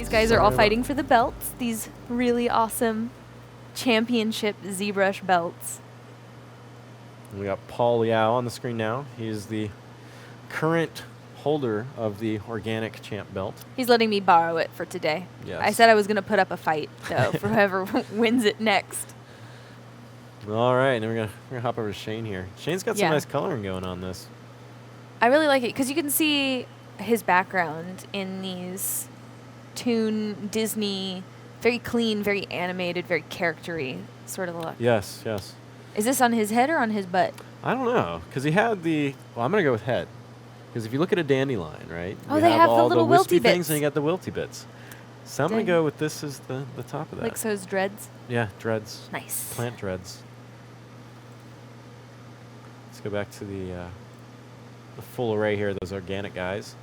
These guys are all fighting for the belts. These really awesome championship ZBrush belts. And we got Paul Liaw on the screen now. He's the current holder of the organic champ belt. He's letting me borrow it for today. Yes. I said I was going to put up a fight, though, for whoever wins it next. All right, and then we're gonna hop over to Shane here. Shane's got some nice coloring going on this. I really like it because you can see his background in these toon Disney, very clean, very animated, very charactery sort of look. Yes, yes. Is this on his head or on his butt? I don't know, because he had the. Well, I'm gonna go with head, because if you look at a dandelion, right? Oh, they have the all little wispy wilty things, bits. and you got the wilty bits. So I'm gonna go with this as the top of that. Like so his dreads? Yeah, dreads. Nice. Plant dreads. Let's go back to the full array here of those organic guys.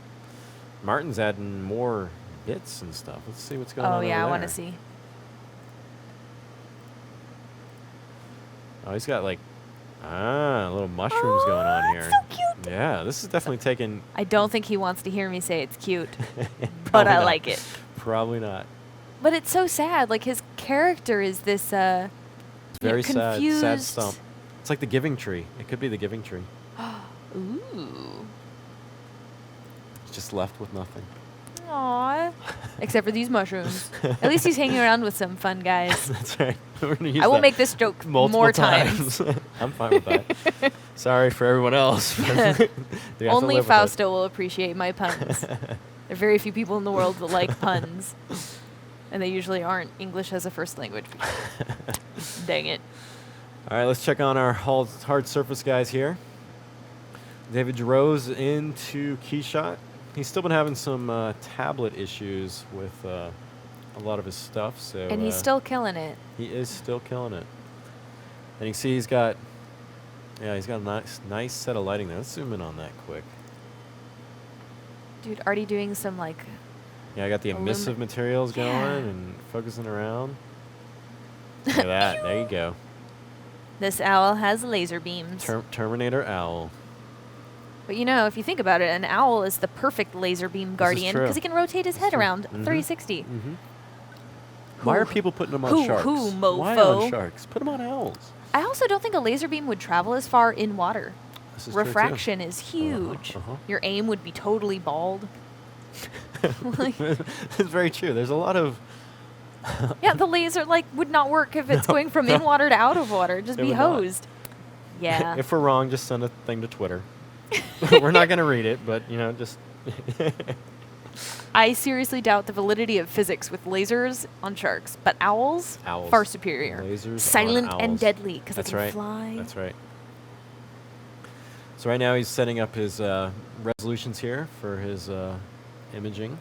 Martin's adding more bits and stuff. Let's see what's going on. Oh yeah, I want to to see. Oh, he's got like little mushrooms going on here. So cute. Yeah, this is definitely taking. I don't think he wants to hear me say it's cute, but I like it. Probably not. But it's so sad. Like his character is this Very confused. sad stump. It's like the Giving Tree. It could be the Giving Tree. Ooh. Just left with nothing. Aww. Except for these mushrooms. At least he's hanging around with some fun guys. That's right. We're gonna use I will that make this joke multiple more times. I'm fine with that. Sorry for everyone else. They have to Only live with it. Fausto will appreciate my puns. There are very few people in the world that like puns. And they usually aren't English as a first language. Dang it. All right, let's check on our hard surface guys here. David Giraud's into Keyshot. He's still been having some tablet issues with a lot of his stuff. So And he's still killing it. He is still killing it. And you can see he's got a nice set of lighting there. Let's zoom in on that quick. Dude, already doing some like... Yeah, I got the emissive materials going and focusing around. Look at that. There you go. This owl has laser beams. Terminator owl. But you know, if you think about it, an owl is the perfect laser beam guardian because he can rotate his head around 360. Why are people putting them on sharks? mofo. Why on sharks? Put them on owls. I also don't think a laser beam would travel as far in water. This is Refraction is huge. Your aim would be totally bald. It's very true. There's a lot of... Yeah, the laser would not work if it's going from in water to out of water. It'd just be hosed. Yeah. If we're wrong, just send a thing to Twitter. We're not going to read it, but, just... I seriously doubt the validity of physics with lasers on sharks, but owls. Far superior. Lasers silent on and owls. deadly because they can right. fly. That's right. So right now he's setting up his resolutions here for his imaging.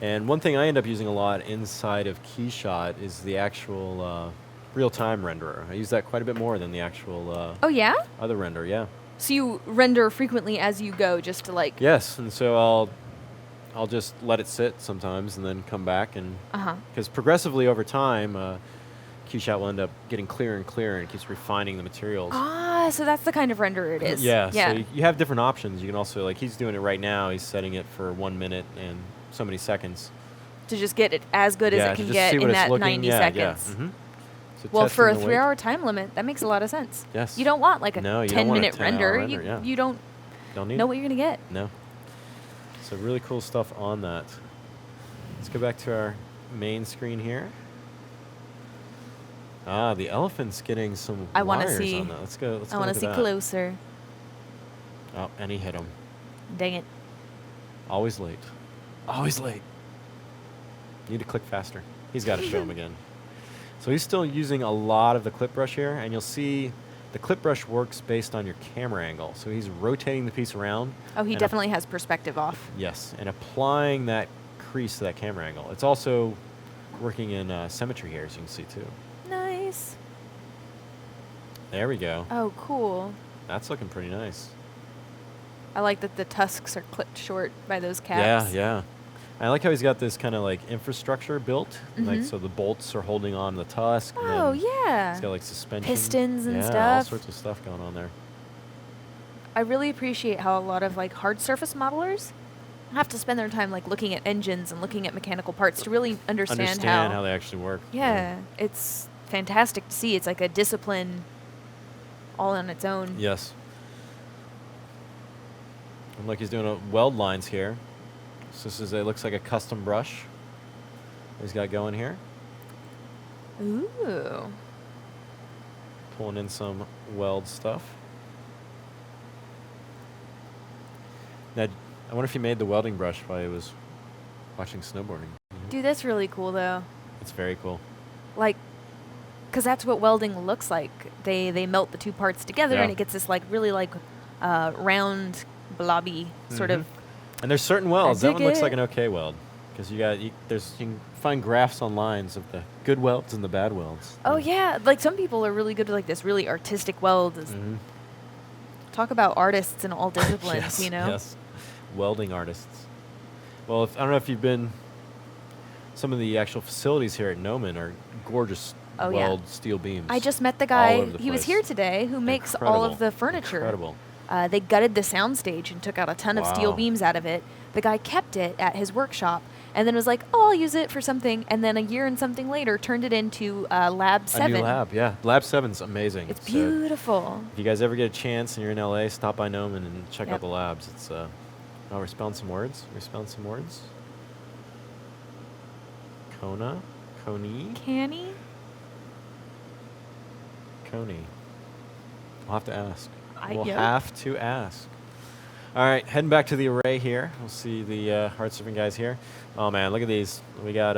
And one thing I end up using a lot inside of Keyshot is the actual real-time renderer. I use that quite a bit more than the actual oh, yeah? other render, yeah. So you render frequently as you go just to Yes, and so I'll just let it sit sometimes and then come back and... Because progressively over time, Keyshot will end up getting clearer and clearer and keeps refining the materials. Ah, so that's the kind of renderer it is. Yeah, so you have different options. You can also, he's doing it right now. He's setting it for 1 minute and so many seconds. To just get it as good as it can get in that 90 seconds. Yeah. So well, for a 3-hour time limit, that makes a lot of sense. Yes. You don't want a 10-minute render. You don't need know what you're going to get. No. So really cool stuff on that. Let's go back to our main screen here. Ah, the elephant's getting some wires on that. Let's go. I want to see closer. Oh, and he hit him. Dang it. Always late. Always late. Need to click faster. He's got to show him again. So he's still using a lot of the clip brush here, and you'll see the clip brush works based on your camera angle. So he's rotating the piece around. Oh, he definitely has perspective off. Yes, and applying that crease to that camera angle. It's also working in symmetry here, as you can see, too. Nice. There we go. Oh, cool. That's looking pretty nice. I like that the tusks are clipped short by those caps. Yeah. I like how he's got this kind of infrastructure built. So the bolts are holding on the tusk. Oh, yeah. He's got suspension. Pistons and stuff. Yeah, all sorts of stuff going on there. I really appreciate how a lot of hard surface modelers have to spend their time like looking at engines and looking at mechanical parts to really understand how they actually work. Yeah, it's fantastic to see. It's like a discipline all on its own. Yes. And look, he's doing weld lines here. So this is, it looks like a custom brush he's got going here. Ooh. Pulling in some weld stuff. Now, I wonder if he made the welding brush while he was watching snowboarding. Dude, that's really cool, though. It's very cool. Like, because that's what welding looks like. They melt the two parts together, Yeah. and it gets this, like, really, like, round, blobby sort of. And there's certain welds. I That dig one looks it. like an okay weld. Because you can find graphs on lines of the good welds and the bad welds. Oh, yeah. Like, some people are really good at, like, this really artistic weld. Talk about artists in all disciplines, Yes, you know? Yes. Welding artists. Well, I don't know if you've been... Some of the actual facilities here at Noman are gorgeous weld steel beams. I just met the all guy. over the He was place. here today who makes all Incredible. of the furniture. Incredible. They gutted the soundstage and took out a ton of steel Wow. beams out of it. The guy kept it at his workshop and then was like, oh, I'll use it for something. And then a year and something later turned it into Lab 7. A new lab, yeah. Lab 7's amazing. It's So beautiful. if you guys ever get a chance and you're in LA, stop by Noman and check Yep. out the labs. It's oh, we're spelling some words. Kona, Coney, Canny? Coney. I'll have to ask. We'll Yep. have to ask. All right, heading back to the array here. We'll see the hard surfing guys here. Oh man, look at these. We got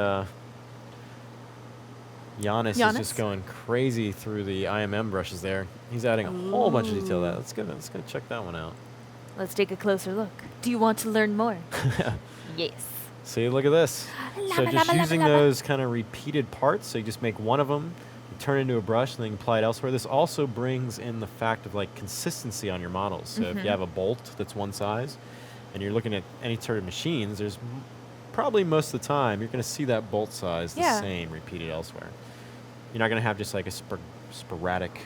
Ioannis is just going crazy through the IMM brushes there. He's adding a whole bunch of detail to that. Let's go check that one out. Let's take a closer look. Do you want to learn more? Yes. See, look at this. So just using those kind of repeated parts, so you just make one of them, you turn it into a brush, and then you apply it elsewhere. This also brings in the fact of like consistency on your models. So if you have a bolt that's one size, and you're looking at any sort of machines, there's probably most of the time you're going to see that bolt size the same repeated elsewhere. You're not going to have just like a sporadic.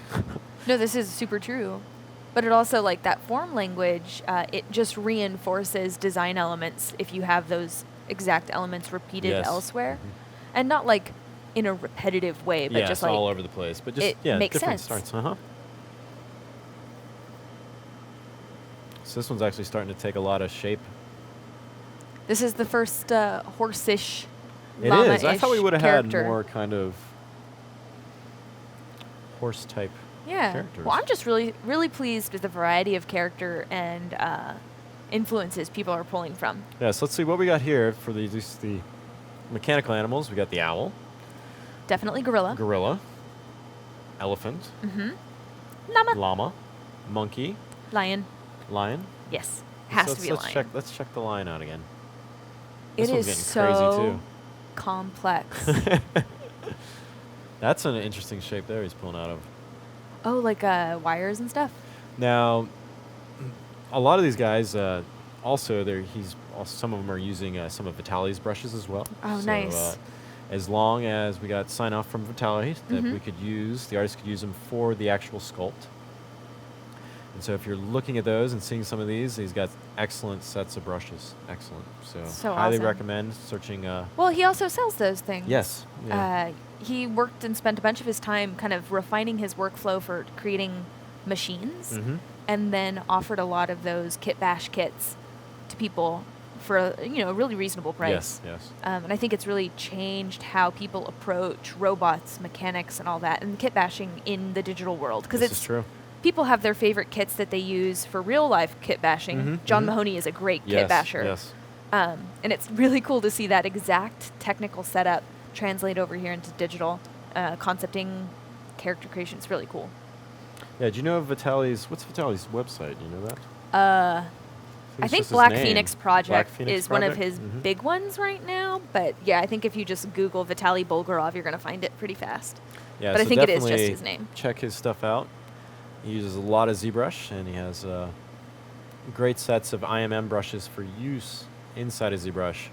No, this is super true. But it also, like that form language, it just reinforces design elements if you have those exact elements repeated elsewhere. And not like in a repetitive way, but just like all over the place. But just it makes different sense. starts. So this one's actually starting to take a lot of shape. This is the first horse-ish, It llama-ish is. I thought we would have had character. more kind of horse type characters. Well, I'm just really, really pleased with the variety of character and influences people are pulling from. Yeah, so let's see what we got here for the mechanical animals. We got the owl, Definitely gorilla. gorilla, elephant, llama, monkey, Lion. lion. Yes. Has So to be a lion. Let's check the lion out again. It This one's is getting crazy so too. complex. That's an interesting shape there he's pulling out of. Oh, like wires and stuff? Now, a lot of these guys also some of them are using some of Vitali's brushes as well. Oh, So, nice. as long as we got sign off from Vitali that we could use, the artist could use them for the actual sculpt. And so if you're looking at those and seeing some of these, he's got excellent sets of brushes. Excellent. So highly awesome. recommend searching. Well, he also sells those things. Yes. Yeah. He worked and spent a bunch of his time kind of refining his workflow for creating machines, and then offered a lot of those Kitbash kits to people for a really reasonable price. Yes. And I think it's really changed how people approach robots, mechanics, and all that, and kitbashing in the digital world. Because This is true. People have their favorite kits that they use for real life kitbashing. John Mahoney is a great kit basher. Yes. And it's really cool to see that exact technical setup translate over here into digital concepting, character creation. It's really cool. Yeah. Do you know what's Vitali's website? Do you know that? I think it's just his Black name. Phoenix Project Black Phoenix is one of Project? his big ones right now. But yeah, I think if you just Google Vitaly Bulgarov, you're going to find it pretty fast. Yeah. But I so think it is just definitely his name. Check his stuff out. He uses a lot of ZBrush, and he has great sets of IMM brushes for use inside of ZBrush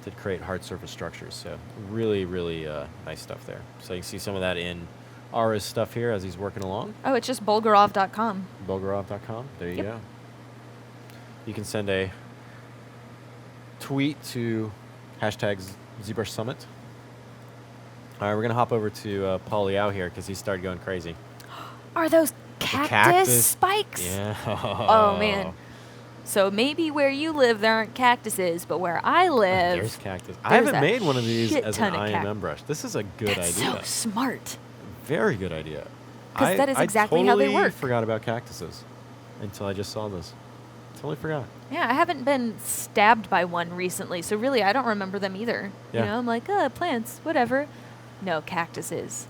to create hard surface structures. So really, really nice stuff there. So you can see some of that in Ara's stuff here as he's working along. Oh, it's just bulgarov.com. Bulgarov.com. There you Yep. go. You can send a tweet to hashtag ZBrush Summit. All right, we're going to hop over to Paul Liaw here because he started going crazy. Are those cactus spikes? Yeah. Oh, man. So maybe where you live there aren't cactuses, but where I live, there's cactus. I haven't made one of these as an IMM brush. This is a good That's idea. so smart. Very good idea. Because that is exactly how they work. I forgot about cactuses until I just saw this. Totally forgot. Yeah, I haven't been stabbed by one recently, so really I don't remember them either. Yeah. You know, I'm like, plants, whatever. No, cactuses.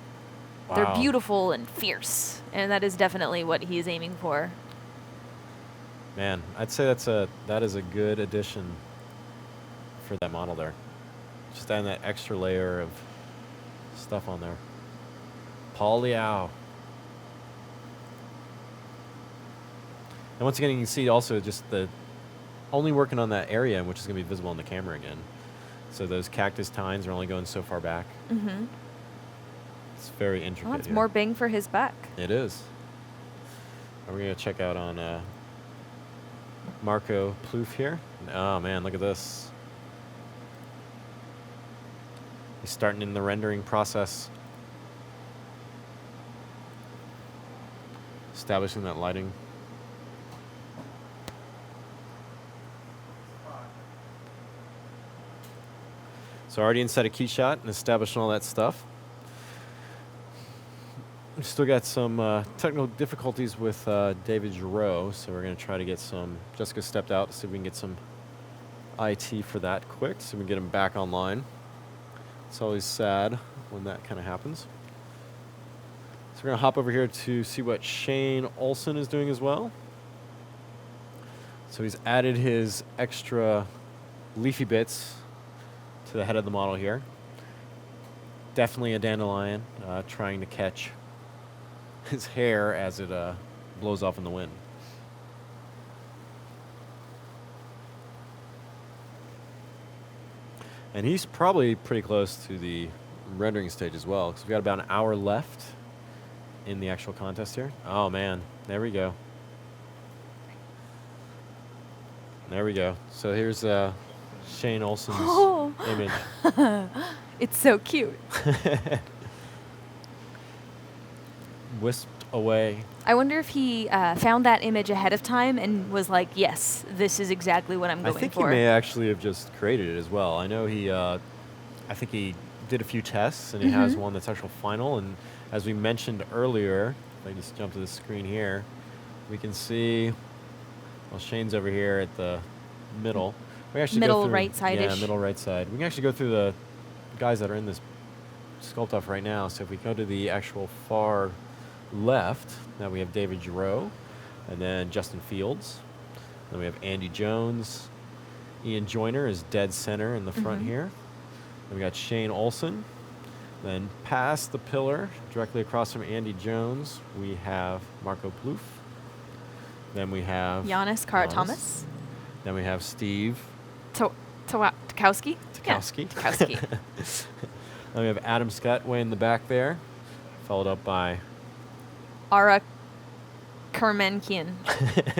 Wow. They're beautiful and fierce, and that is definitely what he's aiming for. Man, I'd say that is a good addition for that model there. Just adding that extra layer of stuff on there. Paul Liaw. And once again, you can see also just the only working on that area, which is going to be visible on the camera again. So those cactus tines are only going so far back. Mm-hmm. It's very intricate. Well, it's more bang for his buck. It is. And we're going to check out on Marco Plouffe here. Oh, man, look at this. He's starting in the rendering process. Establishing that lighting. So already inside a key shot and establishing all that stuff. We've still got some technical difficulties with David Giraud, so we're going to try to get some. Jessica stepped out to see if we can get some IT for that quick, so we can get him back online. It's always sad when that kind of happens. So we're going to hop over here to see what Shane Olson is doing as well. So he's added his extra leafy bits to the head of the model here. Definitely a dandelion trying to catch his hair as it blows off in the wind. And he's probably pretty close to the rendering stage as well, because we've got about an hour left in the actual contest here. Oh man, there we go. There we go. So here's Shane Olson's image. It's so cute. Wisped away. I wonder if he found that image ahead of time and was like, yes, this is exactly what I'm going for. I think he may actually have just created it as well. I know he, I think he did a few tests, and he has one that's actual final. And as we mentioned earlier, if I just jump to the screen here, we can see, well, Shane's over here at the middle. We actually middle go through, right side-ish. Yeah, middle right side. We can actually go through the guys that are in this Sculpt-off right now. So if we go to the actual far left, now we have David Giraud, and then Justin Fields. Then we have Andy Jones. Ian Joyner is dead center in the front here. Then we got Shane Olson. Then past the pillar, directly across from Andy Jones, we have Marco Plouffe. Then we have Ioannis Karathomas. Then we have Steve Talkowski. Talkowski. Yeah, Talkowski. Then we have Adam Skutt way in the back there, followed up by Ara Kermanikian.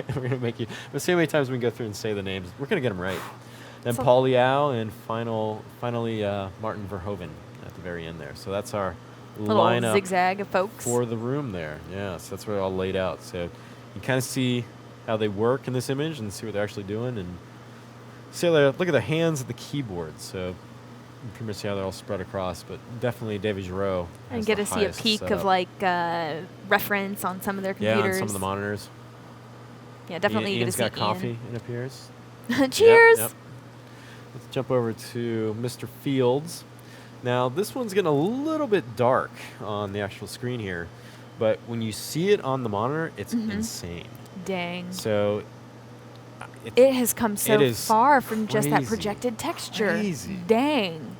We're going to make you. We'll see how many times we can go through and say the names. We're going to get them right. Then Paul Liaw, and finally Maarten Verhoeven at the very end there. So that's our little lineup zigzag of folks for the room there. Yeah, so that's where it all laid out. So you kind of see how they work in this image and see what they're actually doing. And see, look at the hands of the keyboard. So you can pretty much see how they're all spread across. But definitely David Giraud. And get to see a peek of like reference on some of their computers. Yeah, on some of the monitors. Yeah, definitely you get to see Ian's got coffee, it appears. Cheers! Yep. Let's jump over to Mr. Fields. Now, this one's getting a little bit dark on the actual screen here, but when you see it on the monitor, it's insane. Dang. So it has come so far from just that crazy. Projected texture. Crazy. Dang.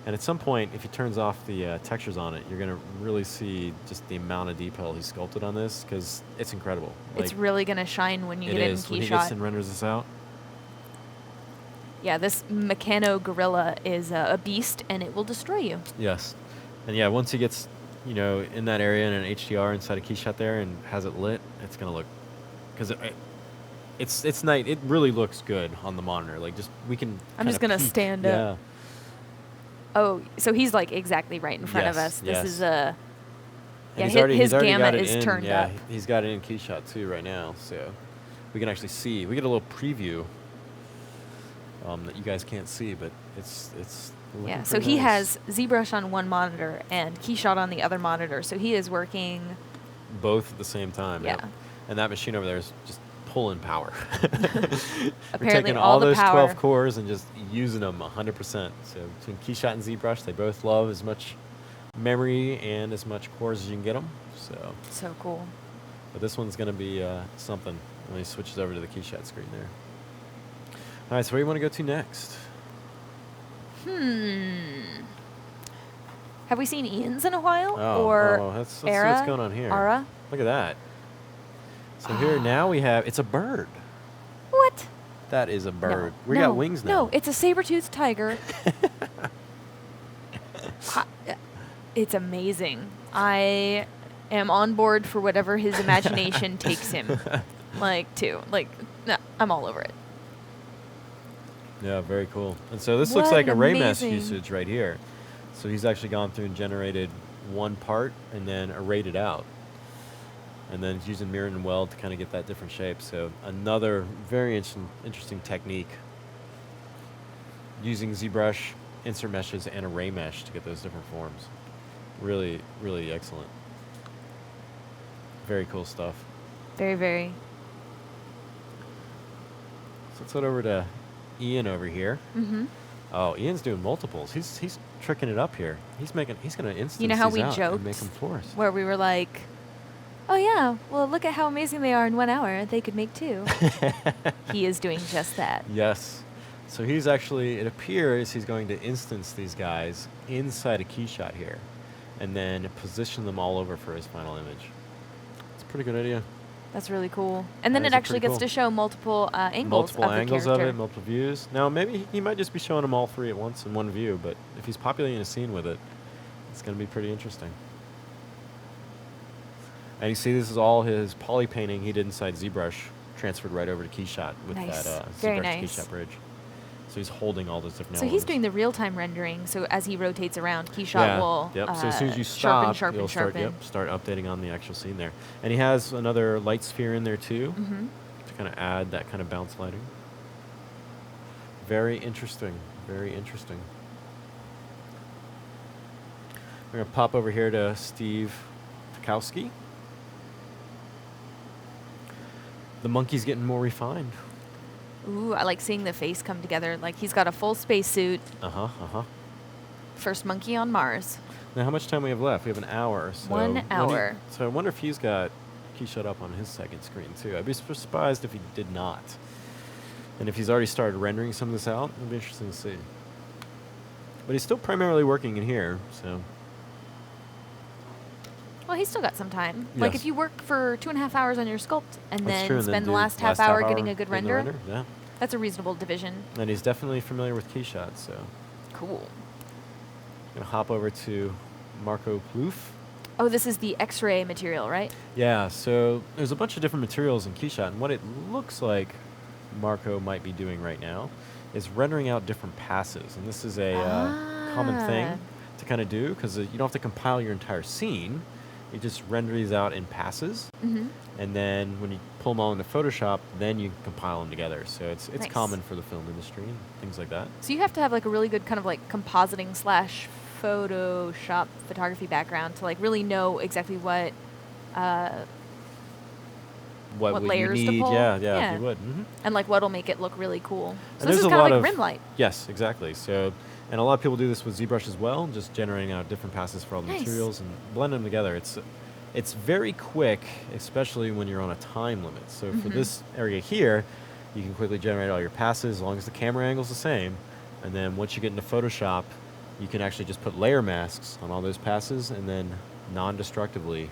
And at some point, if he turns off the textures on it, you're going to really see just the amount of detail he sculpted on this, because it's incredible. It's really going to shine when you get it in key when he shot. gets and renders this out. Yeah, this Mechano Gorilla is a beast, and it will destroy you. Yes. And yeah, once he gets, in that area in an HDR inside a key shot there and has it lit, it's going to look, because it's nice. It really looks good on the monitor. Like we can. I'm just gonna stand up. Oh, so he's like exactly right in front of us. This is a. Yeah, his gamut is turned up. Yeah, he's got it in Keyshot too right now, so we can actually see. We get a little preview that you guys can't see, but it's. Yeah, so he has ZBrush on one monitor and Keyshot on the other monitor, so he is working both at the same time. Yeah, and that machine over there is just pulling power. Apparently, we're taking all those 12 cores and just using them 100%. So between Keyshot and ZBrush, they both love as much memory and as much cores as you can get them. So cool. But this one's going to be something when he switches over to the Keyshot screen there. All right, so where do you want to go to next? Have we seen Ian's in a while? Let's see what's going on here. Ara? Look at that. So here now we have, it's a bird. What? That is a bird. We got wings now. No, it's a saber-tooth tiger. It's amazing. I am on board for whatever his imagination takes him. No, I'm all over it. Yeah, very cool. And so this looks like array mesh usage right here. So he's actually gone through and generated one part and then arrayed it out. And then he's using mirror and weld to kind of get that different shape. So another very interesting technique. Using ZBrush, insert meshes, and array mesh to get those different forms. Really, really excellent. Very cool stuff. Very, very. So let's head over to Ian over here. Mm-hmm. Oh, Ian's doing multiples. He's tricking it up here. He's going to instance You know how we out joked? And make them force. Where we were like, oh yeah, well look at how amazing they are in 1 hour. They could make 2. He is doing just that. Yes. So he's actually, it appears he's going to instance these guys inside a Keyshot here and then position them all over for his final image. It's a pretty good idea. That's really cool. And then it actually gets to show multiple angles of it, multiple views. Now, maybe he might just be showing them all 3 at once in one view, but if he's populating a scene with it, it's going to be pretty interesting. And you see this is all his poly painting he did inside ZBrush, transferred right over to Keyshot with that ZBrush Keyshot bridge. So he's holding all those different elements. He's doing the real-time rendering, so as he rotates around, Keyshot will so as soon as you stop, sharpen. Start updating on the actual scene there. And he has another light sphere in there too, to kind of add that kind of bounce lighting. Very interesting. Very interesting. We're going to pop over here to Steve Talkowski. The monkey's getting more refined. Ooh, I like seeing the face come together. Like he's got a full spacesuit. First monkey on Mars. Now, how much time we have left? We have an hour. So 1 hour. So I wonder if he's got Keyshot up on his second screen too. I'd be surprised if he did not. And if he's already started rendering some of this out, it'll be interesting to see. But he's still primarily working in here, so. Well, he's still got some time. Yes. Like if you work for 2.5 hours on your sculpt and then spend the last half hour getting a good render, that's a reasonable division. And he's definitely familiar with Keyshot, so. Cool. Gonna hop over to Marco Plouffe. Oh, this is the X-ray material, right? Yeah, so there's a bunch of different materials in Keyshot, and what it looks like Marco might be doing right now is rendering out different passes. And this is a common thing to kind of do, because you don't have to compile your entire scene. You just render these out in passes, and then when you pull them all into Photoshop, then you compile them together. So it's common for the film industry and things like that. So you have to have like a really good kind of like compositing / Photoshop photography background to like really know exactly what layers you need. to pull. Yeah, you would. And like what'll make it look really cool. So and this is kind of like rim light. Yes, exactly. So. And a lot of people do this with ZBrush as well, just generating out different passes for all the materials and blend them together. It's very quick, especially when you're on a time limit. So for this area here, you can quickly generate all your passes as long as the camera angle's the same. And then once you get into Photoshop, you can actually just put layer masks on all those passes and then non-destructively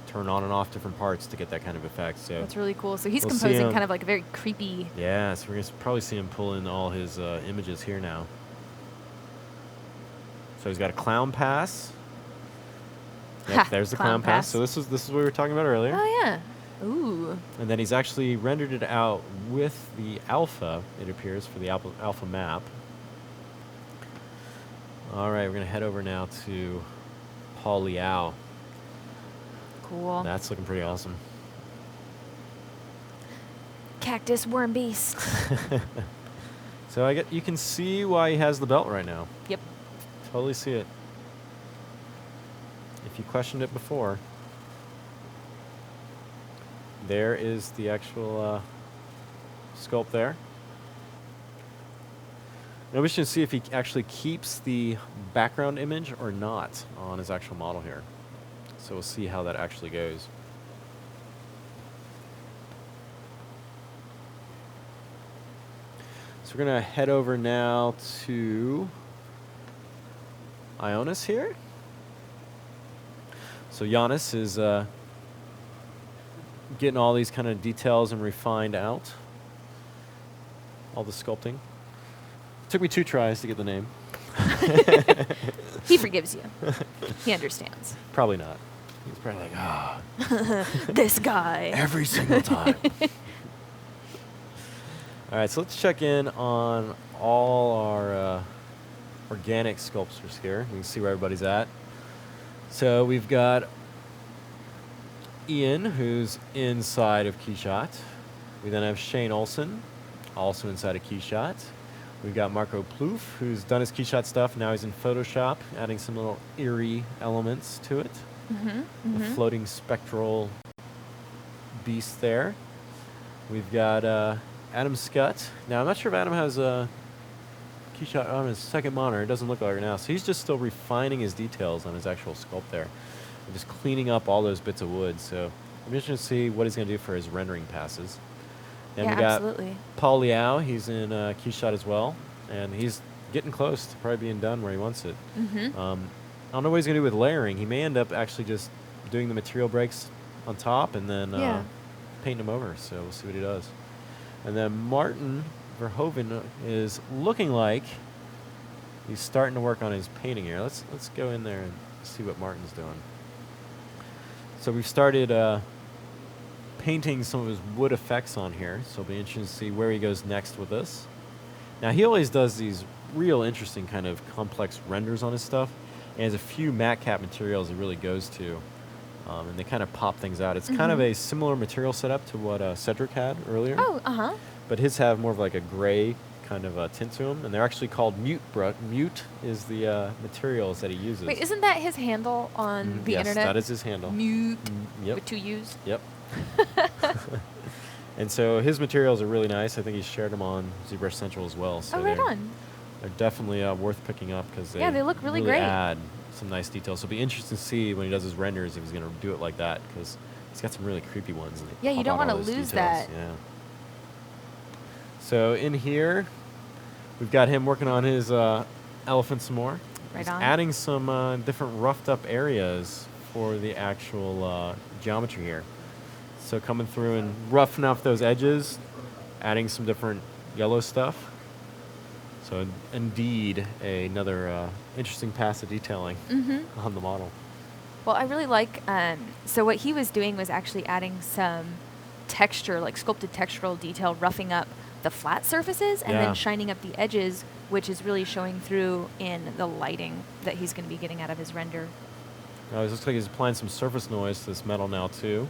turn on and off different parts to get that kind of effect. So that's really cool. So he's composing kind of like a very creepy... Yeah, so we're going to probably see him pull in all his images here now. So he's got a clown pass. Yep, there's the clown pass. So this is what we were talking about earlier. Oh yeah. Ooh. And then he's actually rendered it out with the alpha, it appears, for the alpha map. All right, we're going to head over now to Paul Liaw. Cool. That's looking pretty awesome. Cactus worm beast. So you can see why he has the belt right now. Yep. Totally see it. If you questioned it before, there is the actual sculpt there. Now we should see if he actually keeps the background image or not on his actual model here. So we'll see how that actually goes. So we're going to head over now to Ioannis here. So Ioannis is getting all these kind of details and refined out. All the sculpting. Took me 2 tries to get the name. He forgives you. He understands. Probably not. He's probably like, this guy. every single time. All right, so let's check in on all our organic sculptures here. You can see where everybody's at. So we've got Ian, who's inside of Keyshot. We then have Shane Olson, also inside of Keyshot. We've got Marco Plouffe, who's done his Keyshot stuff. Now he's in Photoshop, adding some little eerie elements to it. The floating spectral beast there. We've got Adam Skutt. Now, I'm not sure if Adam has a Keyshot on his second monitor. It doesn't look like it now. So he's just still refining his details on his actual sculpt there. And just cleaning up all those bits of wood. So I'm interested to see what he's going to do for his rendering passes. And we got absolutely. Paul Liaw. He's in Keyshot as well. And he's getting close to probably being done where he wants it. I don't know what he's going to do with layering. He may end up actually just doing the material breaks on top and then painting them over. So we'll see what he does. And then Maarten Verhoeven is looking like he's starting to work on his painting here. Let's go in there and see what Martin's doing. So we've started painting some of his wood effects on here. So it'll be interesting to see where he goes next with this. Now he always does these real interesting kind of complex renders on his stuff. And has a few matte cap materials he really goes to. And they kind of pop things out. It's kind of a similar material setup to what Cedric had earlier. Oh, But his have more of like a gray kind of tint to them. And they're actually called mute. Mute is the materials that he uses. Wait, isn't that his handle on the internet? Yes, that is his handle. Mute. Yep. With 2 U's? Yep. And so his materials are really nice. I think he's shared them on ZBrush Central as well. So right on. They're definitely worth picking up because they look really great. Add some nice details. So it'll be interesting to see when he does his renders if he's going to do it like that because he's got some really creepy ones. And yeah, you don't want to lose that. Yeah. So in here, we've got him working on his elephant some more. Right he's on. adding some different roughed up areas for the actual geometry here. So coming through and roughing up those edges, adding some different yellow stuff. So indeed, another interesting pass of detailing on the model. Well, I really like, so what he was doing was actually adding some texture, like sculpted textural detail, roughing up the flat surfaces and then shining up the edges, which is really showing through in the lighting that he's going to be getting out of his render. It looks like he's applying some surface noise to this metal now too.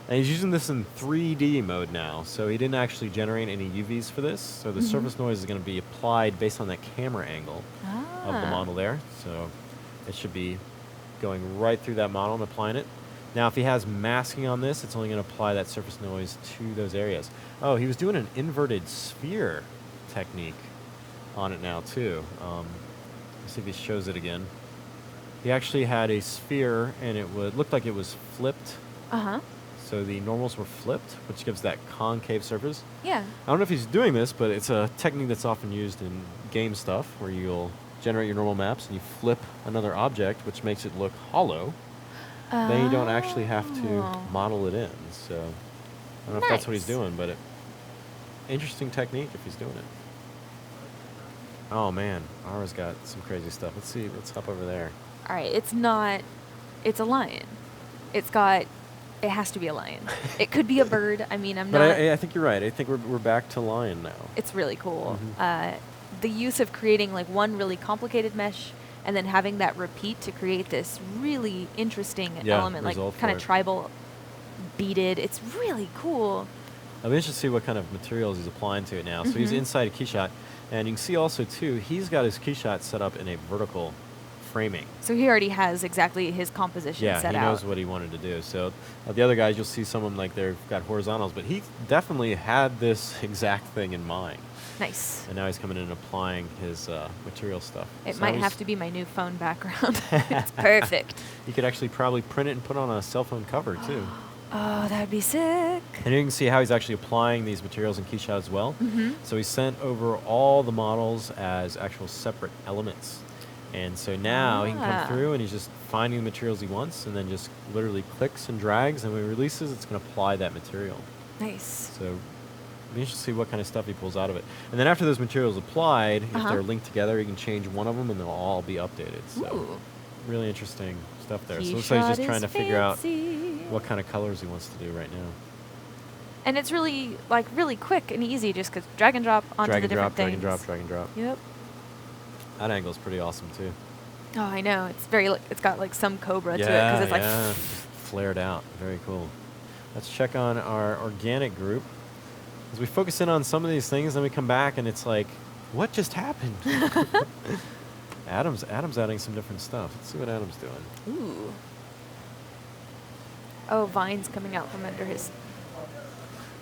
And he's using this in 3D mode now, so he didn't actually generate any UVs for this. So the surface noise is going to be applied based on that camera angle of the model there. So it should be going right through that model and applying it. Now, if he has masking on this, it's only going to apply that surface noise to those areas. Oh, he was doing an inverted sphere technique on it now too. Let's see if he shows it again. He actually had a sphere, and it looked like it was flipped. So the normals were flipped, which gives that concave surface. Yeah. I don't know if he's doing this, but it's a technique that's often used in game stuff where you'll generate your normal maps and you flip another object, which makes it look hollow. Then you don't actually have to model it in. So I don't know if that's what he's doing, but interesting technique if he's doing it. Oh, man. Ara's got some crazy stuff. Let's see. Let's hop over there. All right. It's a lion. It's got It has to be a lion. It could be a bird. I mean, I'm But not. I think you're right. I think we're back to lion now. It's really cool. Mhm. The use of creating like one really complicated mesh and then having that repeat to create this really interesting element, like result kind for of it. tribal beaded. It's really cool. I'll be interested to see what kind of materials he's applying to it now. So he's Mhm. inside a key shot, and you can see also too, he's got his key shot set up in a vertical framing. So he already has exactly his composition Yeah, set he out. knows what he wanted to do. So the other guys, you'll see some of them like they've got horizontals, but he definitely had this exact thing in mind. Nice. And now he's coming in and applying his material stuff. It So might he's- have to be my new phone background. It's perfect. You could actually probably print it and put it on a cell phone cover too. Oh, that would be sick. And you can see how he's actually applying these materials in Keyshot as well. Mm-hmm. So he sent over all the models as actual separate elements. And so now he can Ah. come through and he's just finding the materials he wants and then just literally clicks and drags, and when he releases, it's going to apply that material. Nice. So be interested to see what kind of stuff he pulls out of it. And then after those materials applied, if they're linked together, you can change one of them and they'll all be updated. So Ooh. really interesting stuff there. So it Keyshot looks like he's just trying is to figure out fancy. what kind of colors he wants to do right now. And it's really like really quick and easy, just because drag and drop onto Drag the and drop, different drag things. and drop, drag and drop. Yep. That angle's pretty awesome too. Oh, I know. It's very. It's got like some cobra to it because it's like. flared out. Very cool. Let's check on our organic group. As we focus in on some of these things, then we come back and it's like, what just happened? Adam's adding some different stuff. Let's see what Adam's doing. Ooh. Oh, vines coming out from under his.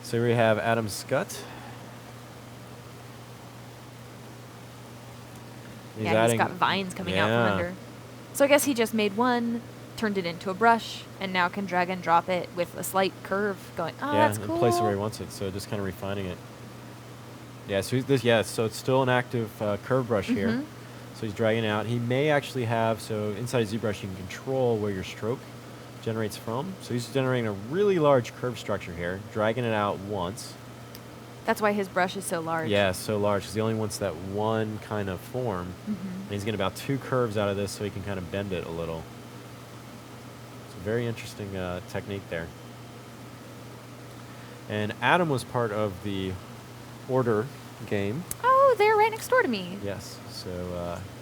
So we have Adam's Skutt. He's got vines coming out from Yeah. under. So I guess he just made one, turned it into a brush, and now can drag and drop it with a slight curve going. Oh, Yeah, that's and cool. place it where he wants it. So just kind of refining it. Yeah, so so it's still an active curve brush here. Mhm. So he's dragging it out. He may actually have, so inside ZBrush you can control where your stroke generates from. So he's generating a really large curve structure here, dragging it out once. That's why his brush is so large. Yeah, so large, because he only wants that one kind of form. Mhm. And he's getting about 2 curves out of this so he can kind of bend it a little. It's a very interesting technique there. And Adam was part of the Order game. Oh, they're right next door to me. Yes, so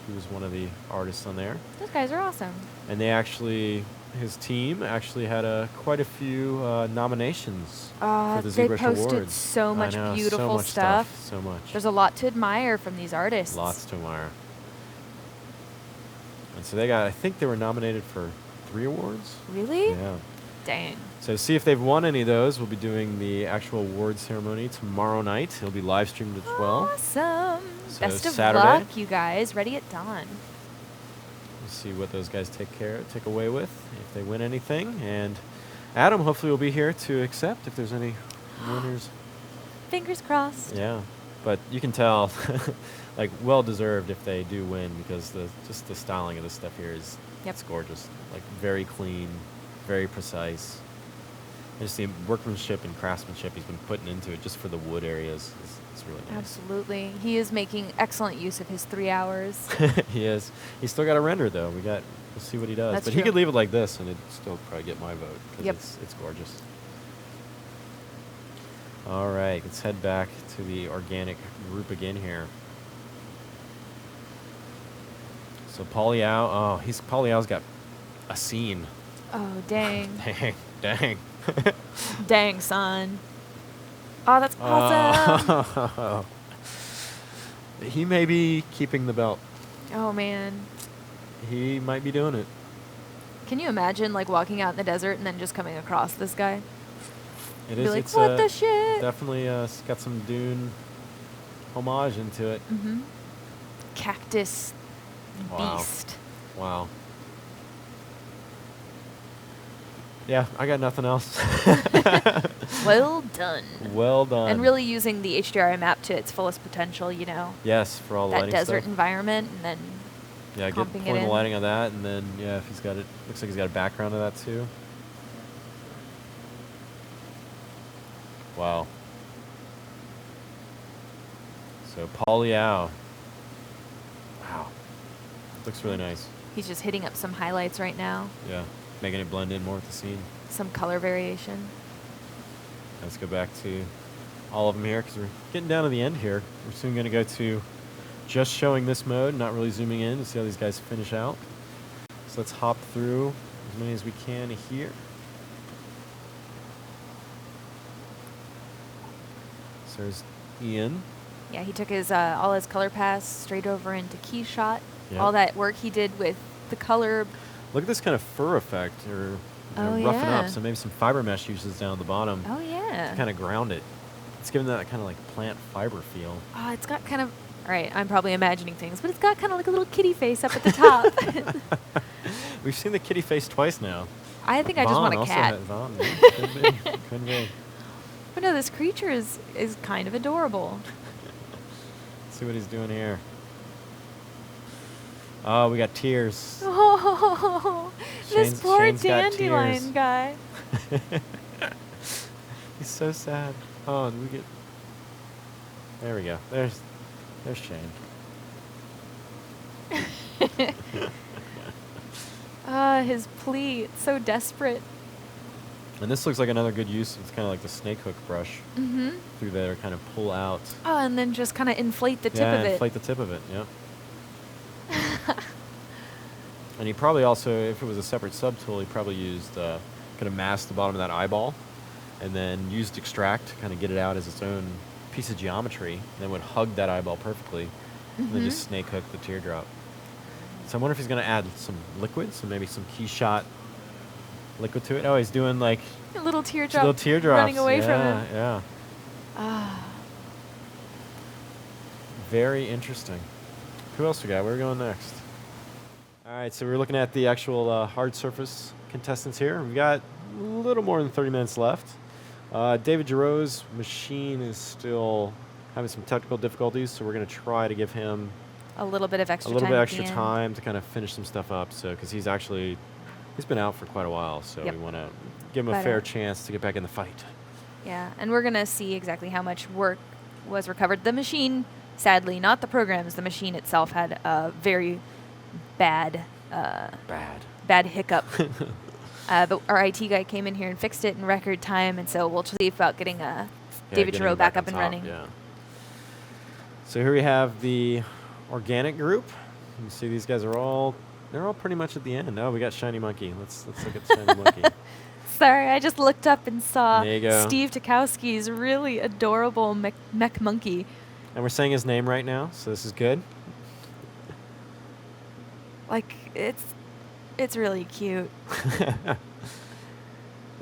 he was one of the artists on there. Those guys are awesome. And they actually, his team actually had quite a few nominations for the They ZBrush posted Awards. so much I know, beautiful so much stuff. So much. There's a lot to admire from these artists. Lots to admire. And so they got, I think they were nominated for 3 awards. Really? Yeah. Dang. So to see if they've won any of those, we'll be doing the actual award ceremony tomorrow night. It'll be live streamed as well. Awesome. So Best of Saturday. luck, you guys. Ready at dawn. We'll see what those guys take away with, if they win anything. And Adam hopefully will be here to accept if there's any winners. Fingers crossed. Yeah, but you can tell, like, well deserved if they do win, because just the styling of this stuff here is it's gorgeous. Like, very clean, very precise. And just the workmanship and craftsmanship he's been putting into it just for the wood areas is really nice. Absolutely. He is making excellent use of his 3 hours. He is. He's still got to render though. We'll see what he does. That's But he true. could leave it like this and it'd still probably get my vote, because Yep. it's gorgeous. All right, let's head back to the organic group again here. So Paul Liaw, Paul Liaw's got a scene. Oh, dang. Dang. Dang, son. Oh, that's awesome. Oh. He may be keeping the belt. Oh, man. He might be doing it. Can you imagine, like, walking out in the desert and then just coming across this guy? It Be is. like, It's what the shit? definitely it's got some Dune homage into it. Mm-hmm. Cactus Wow. beast. Wow. Yeah, I got nothing else. Well done. Well done. And really using the HDRI map to its fullest potential, you know. Yes, for all the That lighting desert stuff. environment, and then Yeah, get comping it pulling the in. lighting on that, and then if he's got it, looks like he's got a background of that too. Wow. So Paul Liaw. Wow. Looks really nice. he's just hitting up some highlights right now. Yeah. making it blend in more with the scene. Some color variation. Let's go back to all of them here because we're getting down to the end here. We're soon going to go to just showing this mode, not really zooming in to see how these guys finish out. So let's hop through as many as we can here. So there's Ian. Yeah, he took his all his color pass straight over into key shot. Yep. All that work he did with the color. Look at this kind of fur effect, or roughen up. So maybe some fiber mesh uses down at the bottom. Oh yeah. To kind of ground it. It's giving that kind of like plant fiber feel. Oh, it's got kind of. All right, I'm probably imagining things, but it's got kind of like a little kitty face up at the top. We've seen the kitty face twice now. I think I just want a cat. Couldn't be. But no, this creature is kind of adorable. Let's see what he's doing here. Oh, we got tears. Oh, this poor Shane's got dandelion tears. guy. He's so sad. Oh, did we get... There we go. There's Shane. His plea, it's so desperate. And this looks like another good use. It's kind of like the snake hook brush through there, kind of pull out. Oh, and then just kind of inflate the tip of it. Yeah, inflate the tip of it, yep. And he probably also, if it was a separate subtool, he probably used kind of mask the bottom of that eyeball and then used extract to kind of get it out as its own piece of geometry, and then would hug that eyeball perfectly, and then just snake hook the teardrop. So I wonder if he's going to add some liquid, so maybe some key shot liquid to it. Oh, he's doing like a little teardrop little teardrops running away from him. Yeah. Very interesting. Who else we got? Where are we going next? All right, so we're looking at the actual hard surface contestants here. We've got a little more than 30 minutes left. David Giraud's machine is still having some technical difficulties, so we're going to try to give him a little bit of extra time to kind of finish some stuff up. So, because he's been out for quite a while, so we want to give him a fair chance to get back in the fight. Yeah, and we're going to see exactly how much work was recovered. The machine, sadly, not the programs, the machine itself had a very bad hiccup. But our IT guy came in here and fixed it in record time, and so we'll see about getting David Giraud back up and running. Yeah. So here we have the organic group. You can see these guys are all pretty much at the end. Oh, we got Shiny Monkey. Let's look at Shiny Monkey. Sorry, I just looked up and saw Steve Talkowski's really adorable mech monkey. And we're saying his name right now, so this is good. Like, it's really cute. You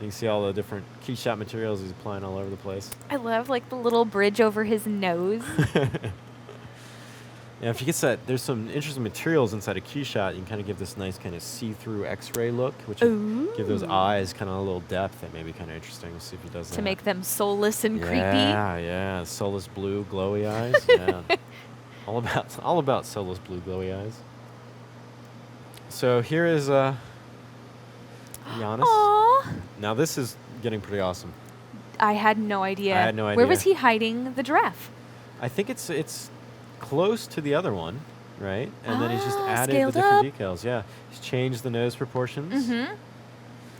can see all the different key shot materials he's applying all over the place. I love like the little bridge over his nose. Yeah, if you get that, there's some interesting materials inside a key shot. You can kind of give this nice kind of see-through X-ray look, which will give those eyes kind of a little depth that may be kind of interesting. We'll see if he does that. To make them soulless and creepy. Yeah, soulless blue, glowy eyes. Yeah, all about soulless blue, glowy eyes. So here is Ioannis. Aww. Now this is getting pretty awesome. I had no idea. I had no idea. Where was he hiding the giraffe? I think it's close to the other one, right? And then he's just added the different decals. Yeah, he's changed the nose proportions.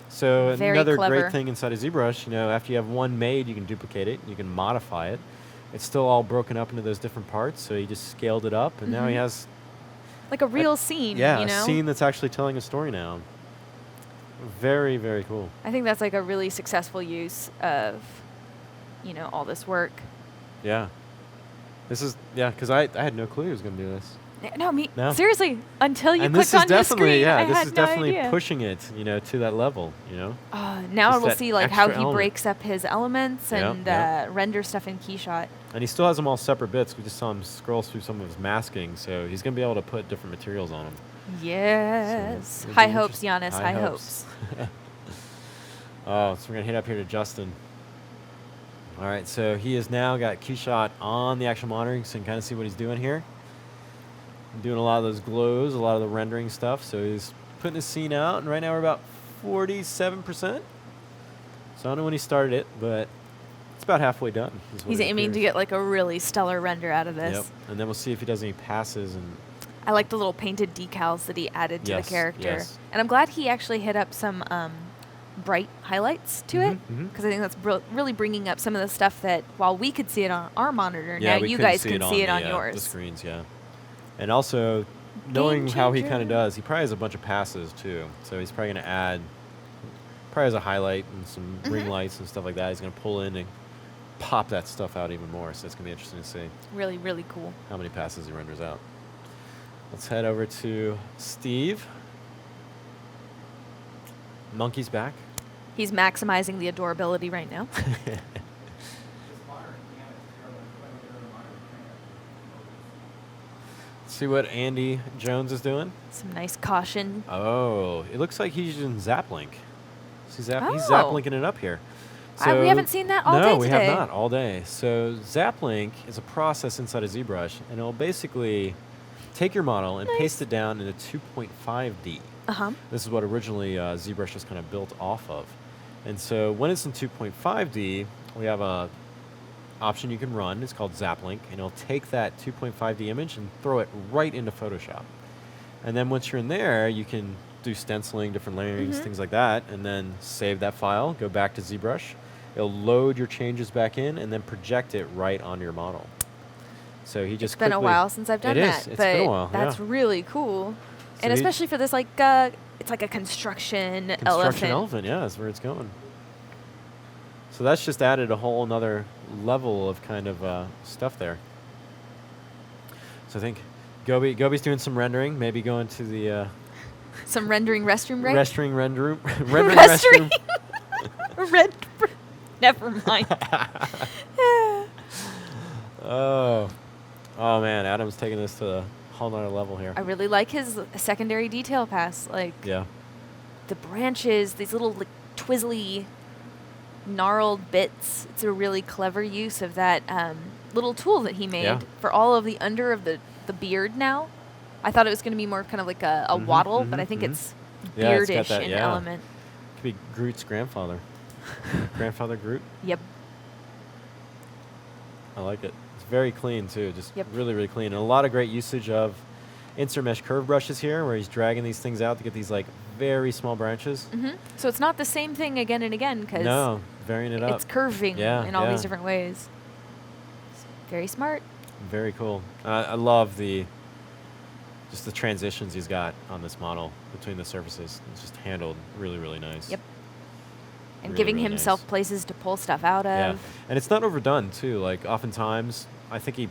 So Very another clever. great thing inside of ZBrush, after you have one made, you can duplicate it, you can modify it. It's still all broken up into those different parts, so he just scaled it up, and now he has like a real scene. Yeah, a scene that's actually telling a story now. Very, very cool. I think that's like a really successful use of, all this work. Yeah. This is, because I had no clue he was going to do this. No, seriously, until you clicked on his screen, this is definitely pushing it, to that level, Now we'll see like how he breaks up his elements and render stuff in Keyshot. And he still has them all separate bits. We just saw him scroll through some of his masking, so he's going to be able to put different materials on them. Yes. So high hopes, Ioannis, high hopes. So we're going to hit up here to Justin. All right, so he has now got Keyshot on the actual monitoring, so you can kind of see what he's doing here. Doing a lot of those glows, a lot of the rendering stuff. So he's putting his scene out, and right now we're about 47%. So I don't know when he started it, but it's about halfway done. He's aiming to get like a really stellar render out of this. Yep, and then we'll see if he does any passes. And I like the little painted decals that he added to the character. Yes. And I'm glad he actually hit up some bright highlights to it, because I think that's really bringing up some of the stuff that, while we could see it on our monitor, now you guys can see it on yours. The screens, yeah. And also, knowing how he kind of does, he probably has a bunch of passes too. So he's probably going to add, probably has a highlight and some ring lights and stuff like that. He's going to pull in and pop that stuff out even more. So it's going to be interesting to see. Really, really cool. How many passes he renders out. Let's head over to Steve. Monkey's back. He's maximizing the adorability right now. See what Andy Jones is doing? Some nice caution. Oh, it looks like he's using Zapplink. He's Zapplinking it up here. So we haven't seen that all day today. No, we have not all day. So Zapplink is a process inside of ZBrush, and it'll basically take your model and paste it down into 2.5D. This is what originally ZBrush was kind of built off of. And so when it's in 2.5D, we have a option you can run. It's called Zapplink, and it'll take that 2.5D image and throw it right into Photoshop. And then once you're in there, you can do stenciling, different layerings, things like that, and then save that file, go back to ZBrush. It'll load your changes back in and then project it right on your model. So he just It's been a while since I've done that. It's been a while. That's really cool. So and especially for this, like, it's like a construction elephant. Construction elephant, yeah, that's where it's going. So that's just added a whole another level of kind of stuff there. So I think Gobi's doing some rendering, maybe going to the some rendering restroom break. Rendering restroom. Never mind. Oh man, Adam's taking this to a whole nother level here. I really like his secondary detail pass, like the branches, these little like twizzly, gnarled bits. It's a really clever use of that little tool that he made for all of the under of the beard now. I thought it was going to be more kind of like a waddle, but I think it's beardish in element. Could be Groot's grandfather. Grandfather Groot? Yep. I like it. It's very clean too, just really, really clean. And a lot of great usage of insert mesh curve brushes here, where he's dragging these things out to get these like very small branches. So it's not the same thing again and again, because varying it up. It's curving in all these different ways. It's very smart. Very cool. I love just the transitions he's got on this model between the surfaces. It's just handled really, really nice. Yep. And really, giving himself places to pull stuff out of. Yeah, and it's not overdone too. Like oftentimes, I think he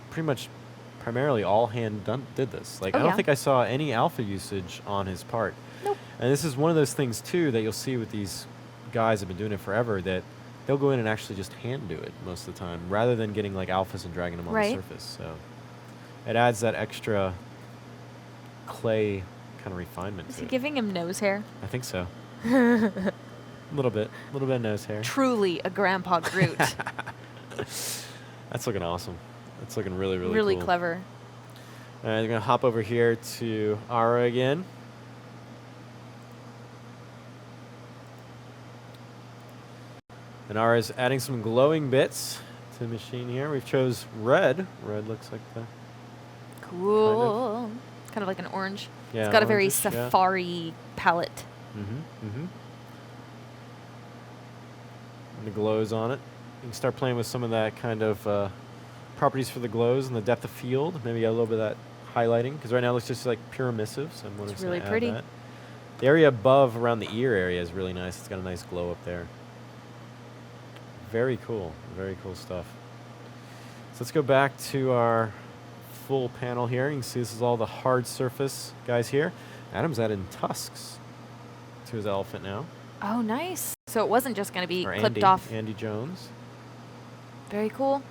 primarily all hand did this. Like I don't think I saw any alpha usage on his part. Nope. And this is one of those things too that you'll see with these guys that have been doing it forever, that they'll go in and actually just hand do it most of the time, rather than getting like alphas and dragging them on the surface. So it adds that extra clay kind of refinement. Is he giving him nose hair? I think so. A little bit of nose hair. Truly a Grandpa Groot. That's looking awesome. That's looking really, really, really cool. clever. All right, we're gonna hop over here to Ara again. And Ara's adding some glowing bits to the machine here. We've chose red. Red looks like the cool. Kind of like an orange. Yeah, it's got a very safari palette. And the glows on it. You can start playing with some of that kind of properties for the glows and the depth of field. Maybe get a little bit of that highlighting, because right now it looks just like pure emissive. So I'm it's really pretty. That. The area above around the ear area is really nice. It's got a nice glow up there. Very cool. Very cool stuff. So let's go back to our full panel here. You can see this is all the hard surface guys here. Adam's adding tusks to his elephant now. Oh, nice. So it wasn't just going to be clipped Andy, off. Andy Jones. Very cool.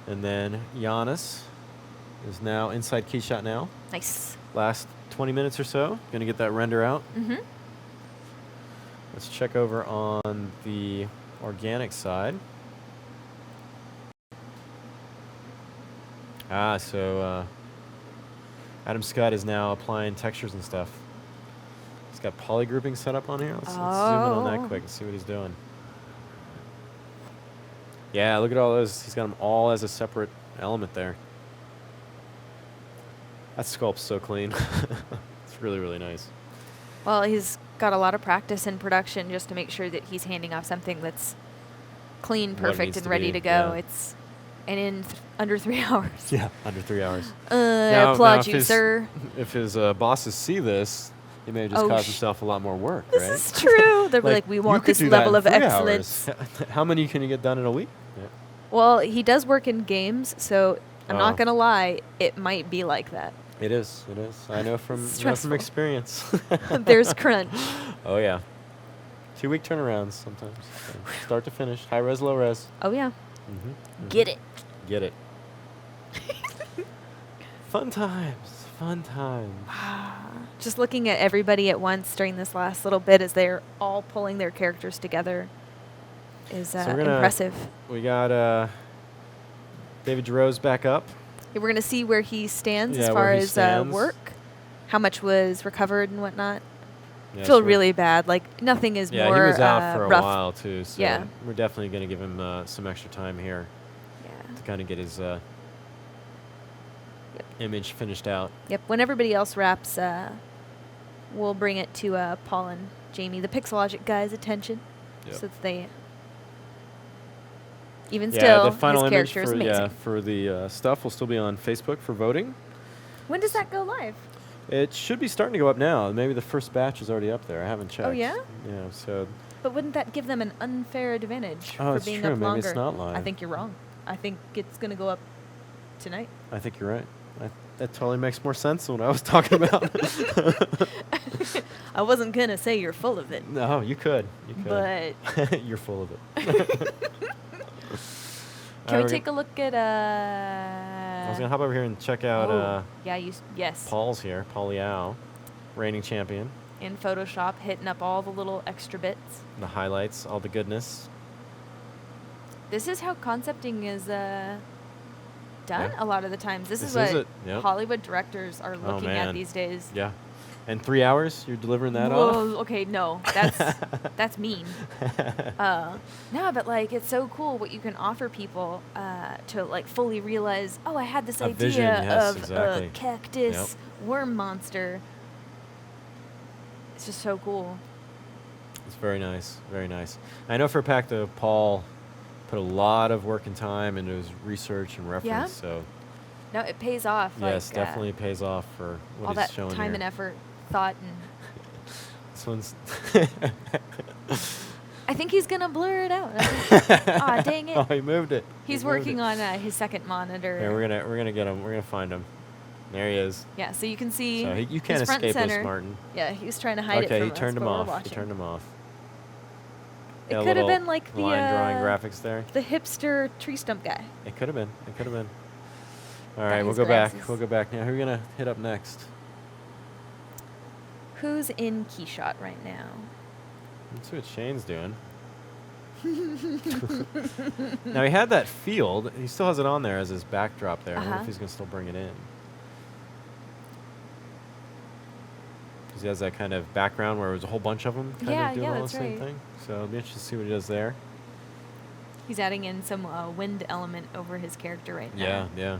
And then Ioannis is now inside keyshot now. Nice. Last 20 minutes or so. Going to get that render out. Let's check over on the organic side. So Adam Skutt is now applying textures and stuff. He's got poly grouping set up on here. Let's zoom in on that quick and see what he's doing. Yeah, look at all those. He's got them all as a separate element there. That sculpt's so clean. It's really, really nice. Well, he's got a lot of practice in production just to make sure that he's handing off something that's clean, perfect, and ready to go. It's under 3 hours. Yeah, under 3 hours. I applaud you, sir. If his bosses see this, he may have just caused himself a lot more work, right? This is true. They'll be like, we want this level of excellence. How many can you get done in a week? Yeah. Well, he does work in games, so I'm not going to lie. It might be like that. It is. It is. I know from experience. There's crunch. Oh, yeah. 2-week turnarounds sometimes. So start to finish. High res, low res. Oh, yeah. Mm-hmm. Mm-hmm. Get it. Get it. Fun times. Fun times. Just looking at everybody at once during this last little bit as they're all pulling their characters together is impressive. We got David Giraud's back up. Yeah, we're going to see where he stands as far as work, how much was recovered and whatnot. Yeah, feel really bad. Like, nothing is more rough. Yeah, he was out for a while, too, so we're definitely going to give him some extra time here to kind of get his image finished out. Yep. When everybody else wraps, we'll bring it to Paul and Jamie, the Pixelogic guys' attention, so that they... Even still, the final his character is amazing. For the stuff will still be on Facebook for voting. When does that go live? It should be starting to go up now. Maybe the first batch is already up there. I haven't checked. Oh, yeah? Yeah, so... But wouldn't that give them an unfair advantage for being true. up longer? Maybe it's not live. I think you're wrong. I think it's going to go up tonight. I think you're right. That totally makes more sense than what I was talking about. I wasn't going to say you're full of it. No, you could. But... You're full of it. Can we take a look at... I was going to hop over here and check out... yes. Paul's here. Paul Liaw, reigning champion. In Photoshop, hitting up all the little extra bits. The highlights, all the goodness. This is how concepting is done a lot of the times. This is what Hollywood directors are looking at these days. Yeah. And 3 hours, you're delivering that off? Okay, no. That's mean. No, but, like, it's so cool what you can offer people to, like, fully realize, I had this idea of a cactus worm monster. It's just so cool. It's very nice. Very nice. I know for a fact that Paul put a lot of work and time into his research and reference. So no, it pays off. Yes, definitely pays off for what he's showing here. All that time and effort, thought, and... This one's... I think he's going to blur it out. Dang it. Oh, he moved it. He's working on his second monitor. Yeah, we're gonna get him. We're gonna find him. There he is. Yeah, so you can see. So you can't escape this, Maarten. Yeah, he was trying to hide it from us. Okay, he turned him off. He turned him off. It could have been like the line drawing graphics there. The hipster tree stump guy. It could have been. It could have been. All right, we'll go back. We'll go back now. Who are we gonna hit up next? Who's in Keyshot right now? Let's see what Shane's doing. Now he had that field. He still has it on there as his backdrop there. I wonder if he's gonna still bring it in. He has that kind of background where there's a whole bunch of them kind of doing all the same thing. So it'll be interesting to see what he does there. He's adding in some wind element over his character right now. Yeah,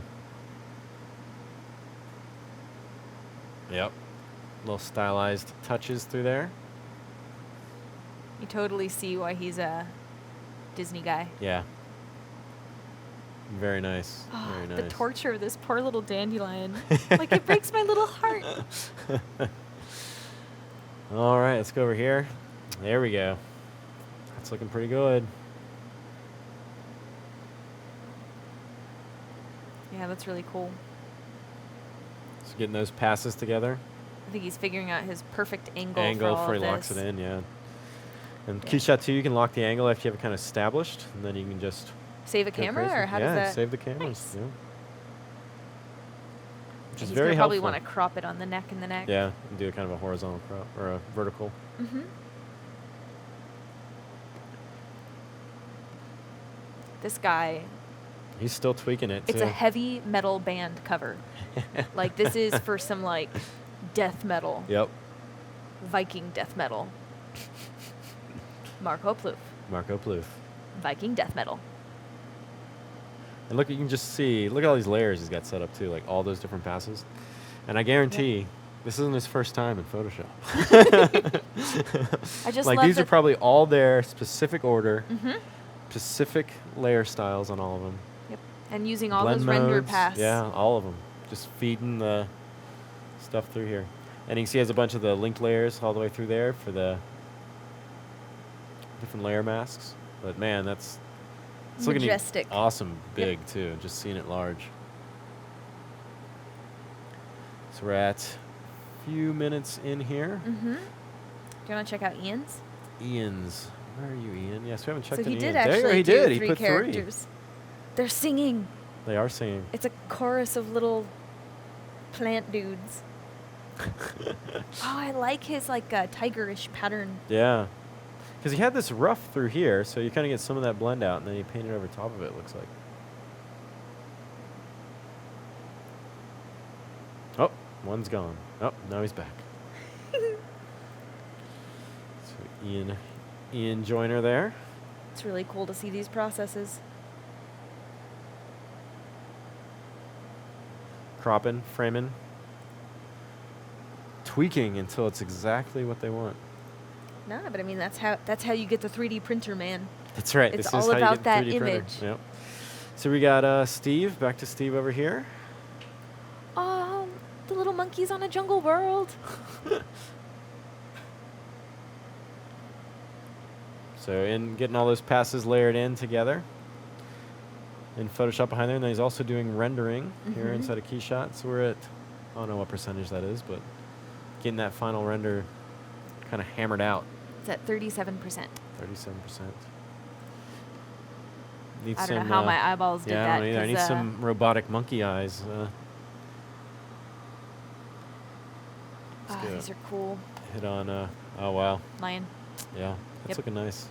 yeah. Yep. Little stylized touches through there. You totally see why he's a Disney guy. Yeah. Very nice. Oh, very nice. The torture of this poor little dandelion. Like, it breaks my little heart. All right, let's go over here. There we go. That's looking pretty good. Yeah, that's really cool. So getting those passes together. I think he's figuring out his perfect angle for he locks it in, yeah. And Keyshot 2, you can lock the angle after you have it kind of established, and then you can just save a camera, or how does that? Yeah, save the cameras. Nice. Yeah. Which is he's very helpful. Probably helpful. Want to crop it on the neck and the neck. Yeah, and do a kind of a horizontal crop or a vertical. Mm-hmm. This guy. He's still tweaking it. It's a heavy metal band cover. Like, this is for some like death metal. Yep. Viking death metal. Marco Plouffe. Viking death metal. And look, you can just see, look at all these layers he's got set up too, like all those different passes. And I guarantee this isn't his first time in Photoshop. I just like love these are probably all their specific order, Mm-hmm. specific layer styles on all of them. Yep. And using all Blend those render modes, paths. yeah, all of them. Just feeding the stuff through here. And you can see he has a bunch of the linked layers all the way through there for the different layer masks. But man, it's looking Majestic. awesome big too, just seeing it large. So we're at a few minutes in here. Mm-hmm. Do you want to check out Ian's? Ian's. Where are you, Ian? Yes, we haven't checked So he in did Ian. actually There he do did. He 3 put characters. They're singing. 3. They are singing. It's a chorus of little plant dudes. Oh, I like his like tigerish pattern. Yeah. Because he had this rough through here, so you kind of get some of that blend out, and then he painted over top of it, looks like. Oh, one's gone. Oh, now he's back. So Ian Joyner there. It's really cool to see these processes. Cropping, framing, tweaking until it's exactly what they want. No, but I mean that's how you get the 3D printer, man. That's right. It's this all is how about you get the that 3D printer. image. Yep. So we got Steve. Back to Steve over here. Oh, the little monkeys on a jungle world. So in getting all those passes layered in together in Photoshop behind there, and then he's also doing rendering here Mhm. inside of Keyshot. So we're at, I don't know what percentage that is, but getting that final render kind of hammered out. It's at 37%. 37%. I don't know how my eyeballs did yeah, that. I don't either. I need 'cause, some robotic monkey eyes. Oh, these are cool. Hit on, oh wow, Lion. yeah, that's Yep. looking nice.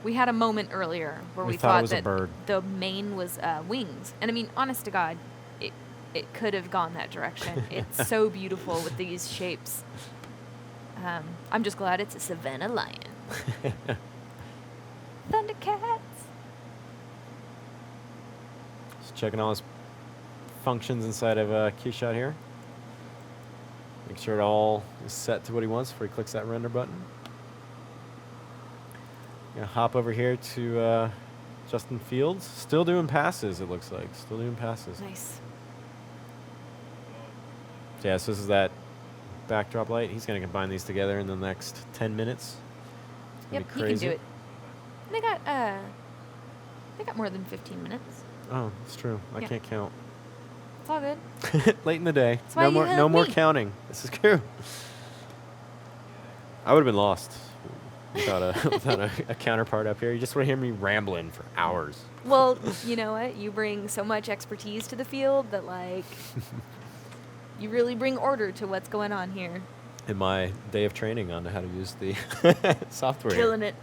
We had a moment earlier where We we thought it thought was a that bird. the mane was wings. And I mean, honest to God, it could have gone that direction. It's so beautiful with these shapes. I'm just glad it's a Savannah lion. Thundercats. Just checking all his functions inside of Keyshot here. Make sure it all is set to what he wants before he clicks that render button. Gonna hop over here to Justin Fields. Still doing passes, it looks like. Still doing passes. Nice. So yeah, so this is that backdrop light. He's gonna combine these together in the next 10 minutes. It's gonna Yep, be he can crazy. do it. They got more than 15 minutes. Oh, it's true. I Yeah. can't count. It's all good. Late in the day. That's why you No have more me. counting. This is true. I would have been lost without a counterpart up here. You just want to hear me rambling for hours. Well, you know what? You bring so much expertise to the field that, like, you really bring order to what's going on here. In my day of training on how to use the software. Killing it.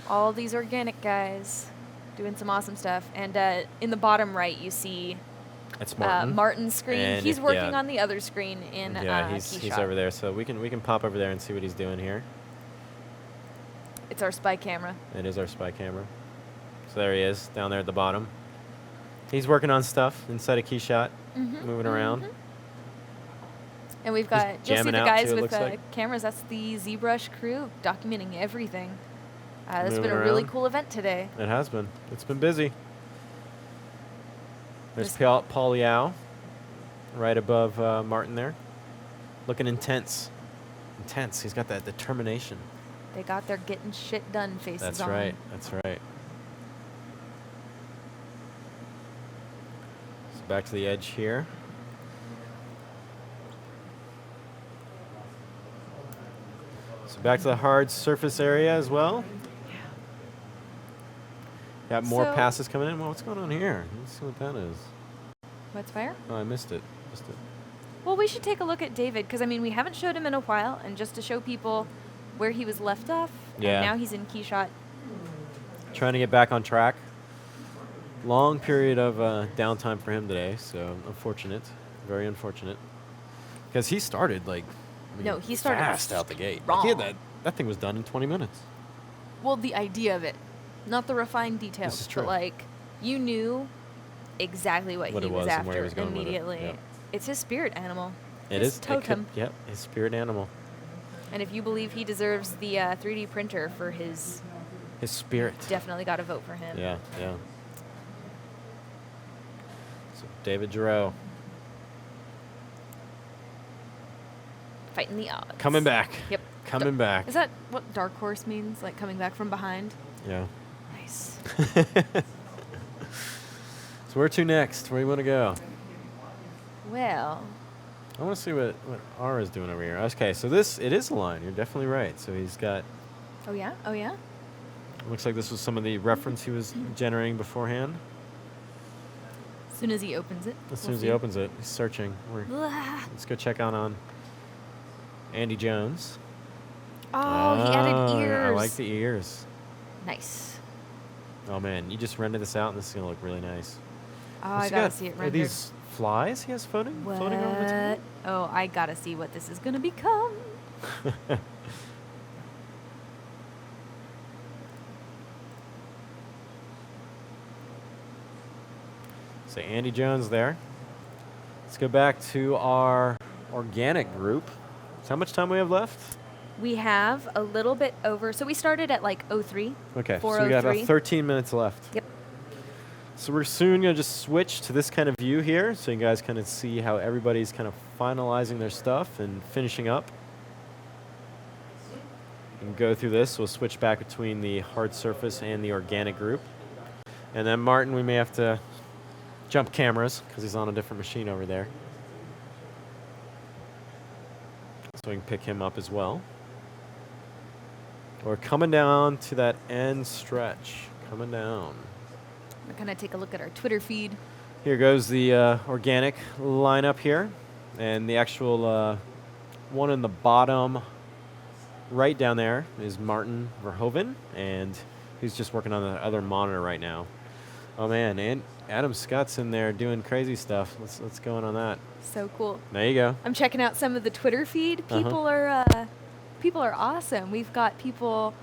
All these organic guys doing some awesome stuff. And in the bottom right, you see It's Maarten. Martin's screen. And He's working yeah. on the other screen in Yeah, he's Keyshot. over there. So we can pop over there and see what he's doing here. It's our spy camera. It is our spy camera. So there he is, down there at the bottom. He's working on stuff inside of Keyshot, moving around. And we've got, you'll see jamming the out, guys too, it with looks like. cameras. That's the ZBrush crew documenting everything. It's been Moving a really around. cool event today. It has been. It's been busy. There's This- Paul Liaw right above Maarten there. Looking intense. Intense. He's got that determination. They got their getting shit done faces That's on. right. That's right. So back to the edge here. So back to the hard surface area as well. Got more So- passes coming in. Well, what's going on here? Let's see what that is. What's fire? Oh, I missed it. Missed it. Well, we should take a look at David, because, I mean, we haven't showed him in a while, and just to show people where he was left off, Yeah. and now he's in Keyshot. Trying to get back on track. Long period of downtime for him today, so unfortunate. Very unfortunate. Because he started, like, I mean, No, he started fast out the gate. Like, he had strong. that thing was done in 20 minutes. Well, the idea of it, not the refined details, is true. but, like, you knew exactly what What he it was was and where he after was going with it. immediately. Yep. It's his spirit animal. It his is. totem. Yep, his spirit animal. And if you believe he deserves the 3D printer for his spirit, definitely got to vote for him. Yeah, yeah. So David Giraud fighting the odds. coming back. Yep. Coming back. Is that what dark horse means? Like coming back from behind? Yeah. Nice. So where to next? Where do you want to go? Well, I want to see what Ara's doing over here. Okay, so it is a line. You're definitely right. So he's got. oh yeah? Looks like this was some of the reference he was generating beforehand. As soon as he opens it. As soon as he opens it, he's searching. Let's go check out on Andy Jones. Oh, he added ears. I like the ears. Nice. Oh man, you just render this out and this is gonna look really nice. Oh, I gotta see it rendered. Are these flies he has floating over the table? Oh, I gotta see what this is gonna become. So Andy Jones there. Let's go back to our organic group. So how much time we have left? We have a little bit over. So we started at like 03. Okay, so we got about 13 minutes left. Yep. So we're soon going to just switch to this kind of view here so you guys kind of see how everybody's kind of finalizing their stuff and finishing up. And go through this. We'll switch back between the hard surface and the organic group. And then Maarten, we may have to jump cameras because he's on a different machine over there. So we can pick him up as well. We're coming down to that end stretch. Coming down. We're going to take a look at our Twitter feed. Here goes the organic lineup here. And the actual one in the bottom right down there is Maarten Verhoeven. And he's just working on the other monitor right now. Oh, man. And Adam Skutt's in there doing crazy stuff. Let's go in on that. So cool. There you go. I'm checking out some of the Twitter feed. People are awesome. We've got people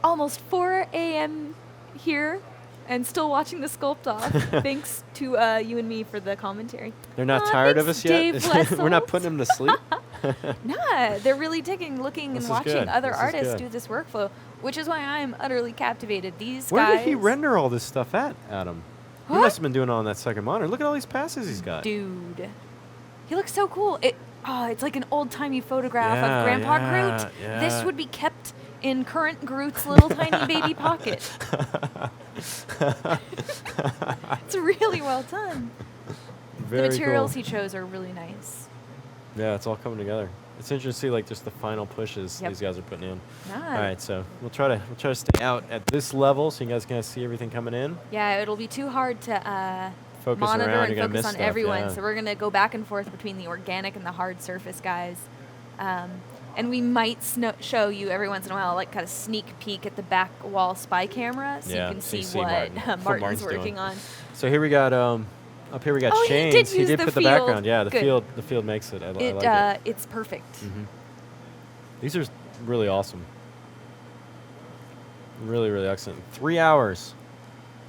almost 4 a.m. here and still watching the Sculpt-off. Thanks to you and me for the commentary. They're not tired of us yet? We're not putting them to sleep? Nah, they're really looking and watching other artists do this workflow, which is why I'm utterly captivated. These Where guys... did he render all this stuff at, Adam? What? He must have been doing it on that second monitor. Look at all these passes he's got. Dude. He looks so cool. It's like an old-timey photograph of Grandpa Groot. Yeah. This would be kept in current Groot's little tiny baby pocket. It's really well done. Very the materials cool. he chose are really nice. Yeah, it's all coming together. It's interesting to see like just the final pushes these guys are putting in. Nice. All right, so we'll try to stay out at this level so you guys can see everything coming in. Yeah, it'll be too hard to Focus monitor around, and you're gonna focus miss on stuff, everyone. yeah. So we're gonna go back and forth between the organic and the hard surface guys. And we might show you every once in a while, like kind of sneak peek at the back wall spy camera, so you can see what Maarten's working on. So here we got up here we got Shane's. He did use put the background. Yeah, the Good. field makes it. I like it. It's perfect. Mm-hmm. These are really awesome. Really, really excellent. 3 hours.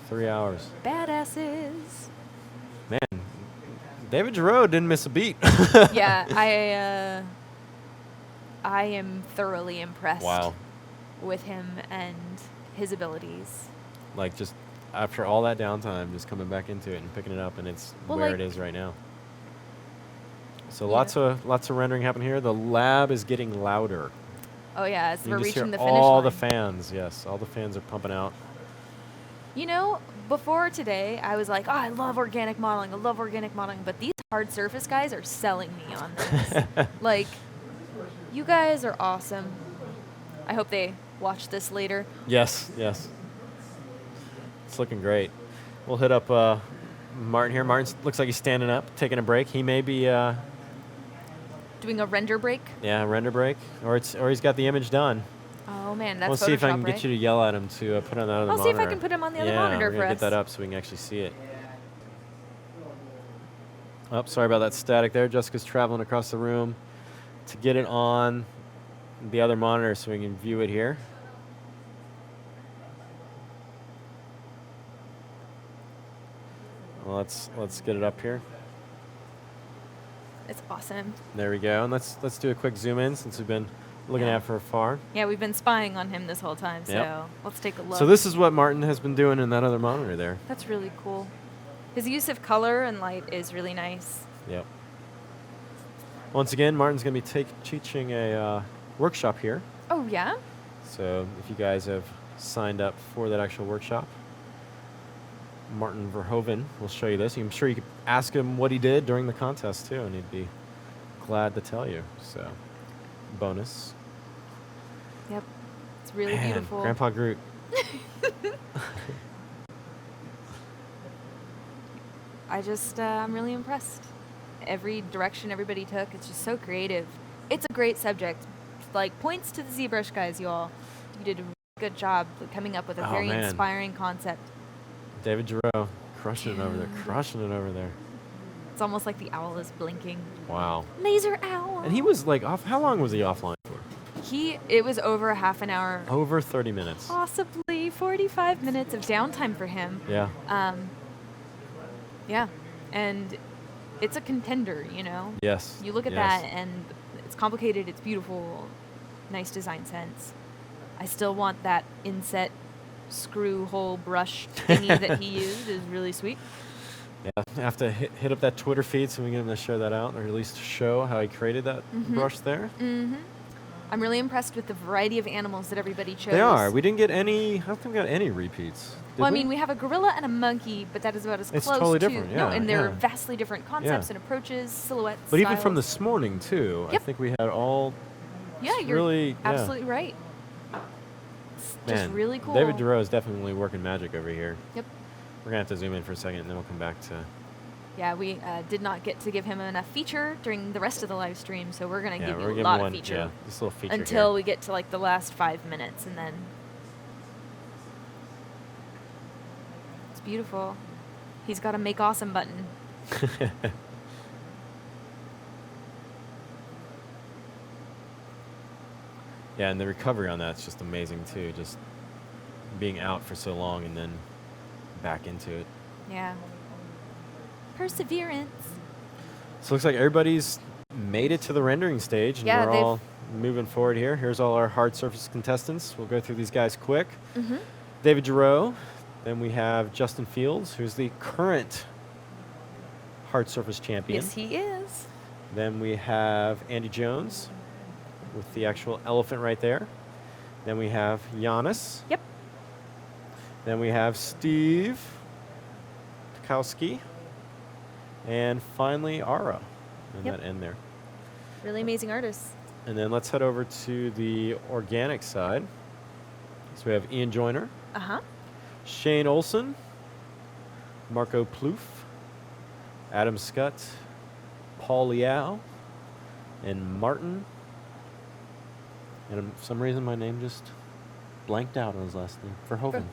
3 hours. Badasses. Man, David Giraud didn't miss a beat. Yeah, I am thoroughly impressed with him and his abilities. Like just after all that downtime, just coming back into it and picking it up, and it's where it is right now. So lots of rendering happening here. The lab is getting louder. Oh yeah, as we're reaching the finish all line. the fans, yes, all the fans are pumping out. You know, before today, I was like, oh, I love organic modeling, but these hard surface guys are selling me on this. Like, you guys are awesome. I hope they watch this later. Yes. It's looking great. We'll hit up Maarten here. Maarten looks like he's standing up, taking a break. He may be doing a render break. Yeah, render break, or he's got the image done. Oh man, that's Photoshop, We'll see if I can right? get you to yell at him to put on the other monitor. I'll see if I can put him on the other monitor we're gonna for get that up so we can actually see it. Oh, sorry about that static there. Jessica's traveling across the room to get it on the other monitor so we can view it here. Well, let's get it up here. It's awesome. There we go. And let's do a quick zoom in since we've been looking at it from afar. Yeah, we've been spying on him this whole time, so let's take a look. So this is what Maarten has been doing in that other monitor there. That's really cool. His use of color and light is really nice. Yep. Once again, Maarten's going to be teaching a workshop here. Oh, yeah? So if you guys have signed up for that actual workshop, Maarten Verhoeven will show you this. I'm sure you could ask him what he did during the contest, too, and he'd be glad to tell you. So, bonus. Yep. It's really Man, beautiful. Grandpa Groot. I'm really impressed. Every direction everybody took, it's just so creative. It's a great subject. Like, points to the ZBrush guys, you all. You did a really good job coming up with a very inspiring concept. David Giraud, crushing it over there, crushing it over there. It's almost like the owl is blinking. Wow. Laser owl. And he was like off. How long was he offline for? It was over a half an hour. Over 30 minutes. Possibly 45 minutes of downtime for him. Yeah. Yeah. And it's a contender, you know? Yes. You look at that and it's complicated, it's beautiful, nice design sense. I still want that inset screw hole brush thingy that he used. Is really sweet. Yeah, I have to hit up that Twitter feed so we can get him to share that out, or at least show how he created that brush there. Mm-hmm. I'm really impressed with the variety of animals that everybody chose. They are. We didn't get any. I don't think we got any repeats. Well, I mean, we have a gorilla and a monkey, but that is about as it's close totally to. different. No, Yeah, and they're vastly different concepts and approaches, silhouettes. But styles. even from this morning too, I think we had all. Yeah, you're really absolutely right. It's just really cool. David Giraud is definitely working magic over here. Yep. We're gonna have to zoom in for a second, and then we'll come back to. Yeah, we did not get to give him enough feature during the rest of the live stream, so we're gonna give you a lot of feature. Yeah, this little feature until we get to like the last 5 minutes, and then it's beautiful. He's got a make awesome button. Yeah, and the recovery on that's just amazing too. Just being out for so long and then back into it. Yeah. Perseverance. So it looks like everybody's made it to the rendering stage, and we're all moving forward here. Here's all our hard surface contestants. We'll go through these guys quick. David Giraud. Then we have Justin Fields, who's the current hard surface champion. Yes, he is. Then we have Andy Jones with the actual elephant right there. Then we have Ioannis. Yep. Then we have Steve Talkowski. And finally, Ara in that end there. Really amazing artists. And then let's head over to the organic side. So we have Ian Joyner. Shane Olson. Marco Plouffe. Adam Skutt. Paul Liaw. And Maarten. And for some reason, my name just blanked out on his last name. Verhoeven.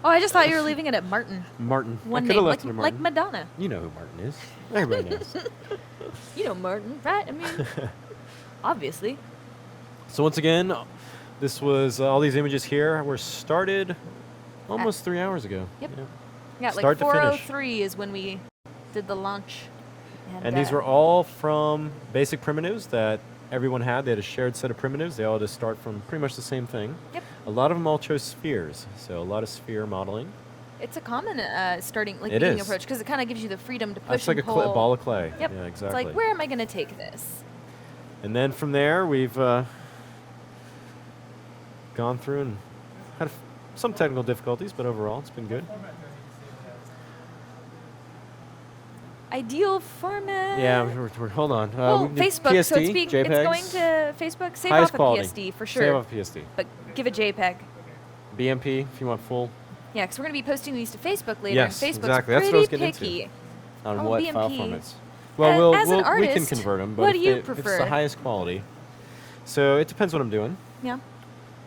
Oh, I just thought you were leaving it at Maarten. Maarten. One I name, left it at Maarten. like Madonna. You know who Maarten is. Everybody knows. You know Maarten, right? I mean, obviously. So once again, this was all these images here were started almost 3 hours ago. Yep. Yeah, Start like to finish. 4:03 is when we did the launch. And these were all from basic primitives that everyone had. They had a shared set of primitives. They all just start from pretty much the same thing. Yep. A lot of them all chose spheres, so a lot of sphere modeling. It's a common starting beginning approach because it kind of gives you the freedom to push It's like and pull. a ball of clay. Yep. Yeah, exactly. It's like, where am I going to take this? And then from there, we've gone through and had some technical difficulties, but overall, it's been good. Ideal format. Yeah, hold on. Well, Facebook, PSD, so it's JPEGs. going to Facebook. Save Highest off quality. a PSD for sure. Save off a PSD. But give a JPEG. BMP if you want full. Yeah, because we're going to be posting these to Facebook later. Yes, and Facebook's exactly. That's pretty what I was getting picky. into. On Oh, what BMP. file formats? Well, As an we can artist, convert them, but what do you if it's prefer? the highest quality. So it depends what I'm doing. Yeah.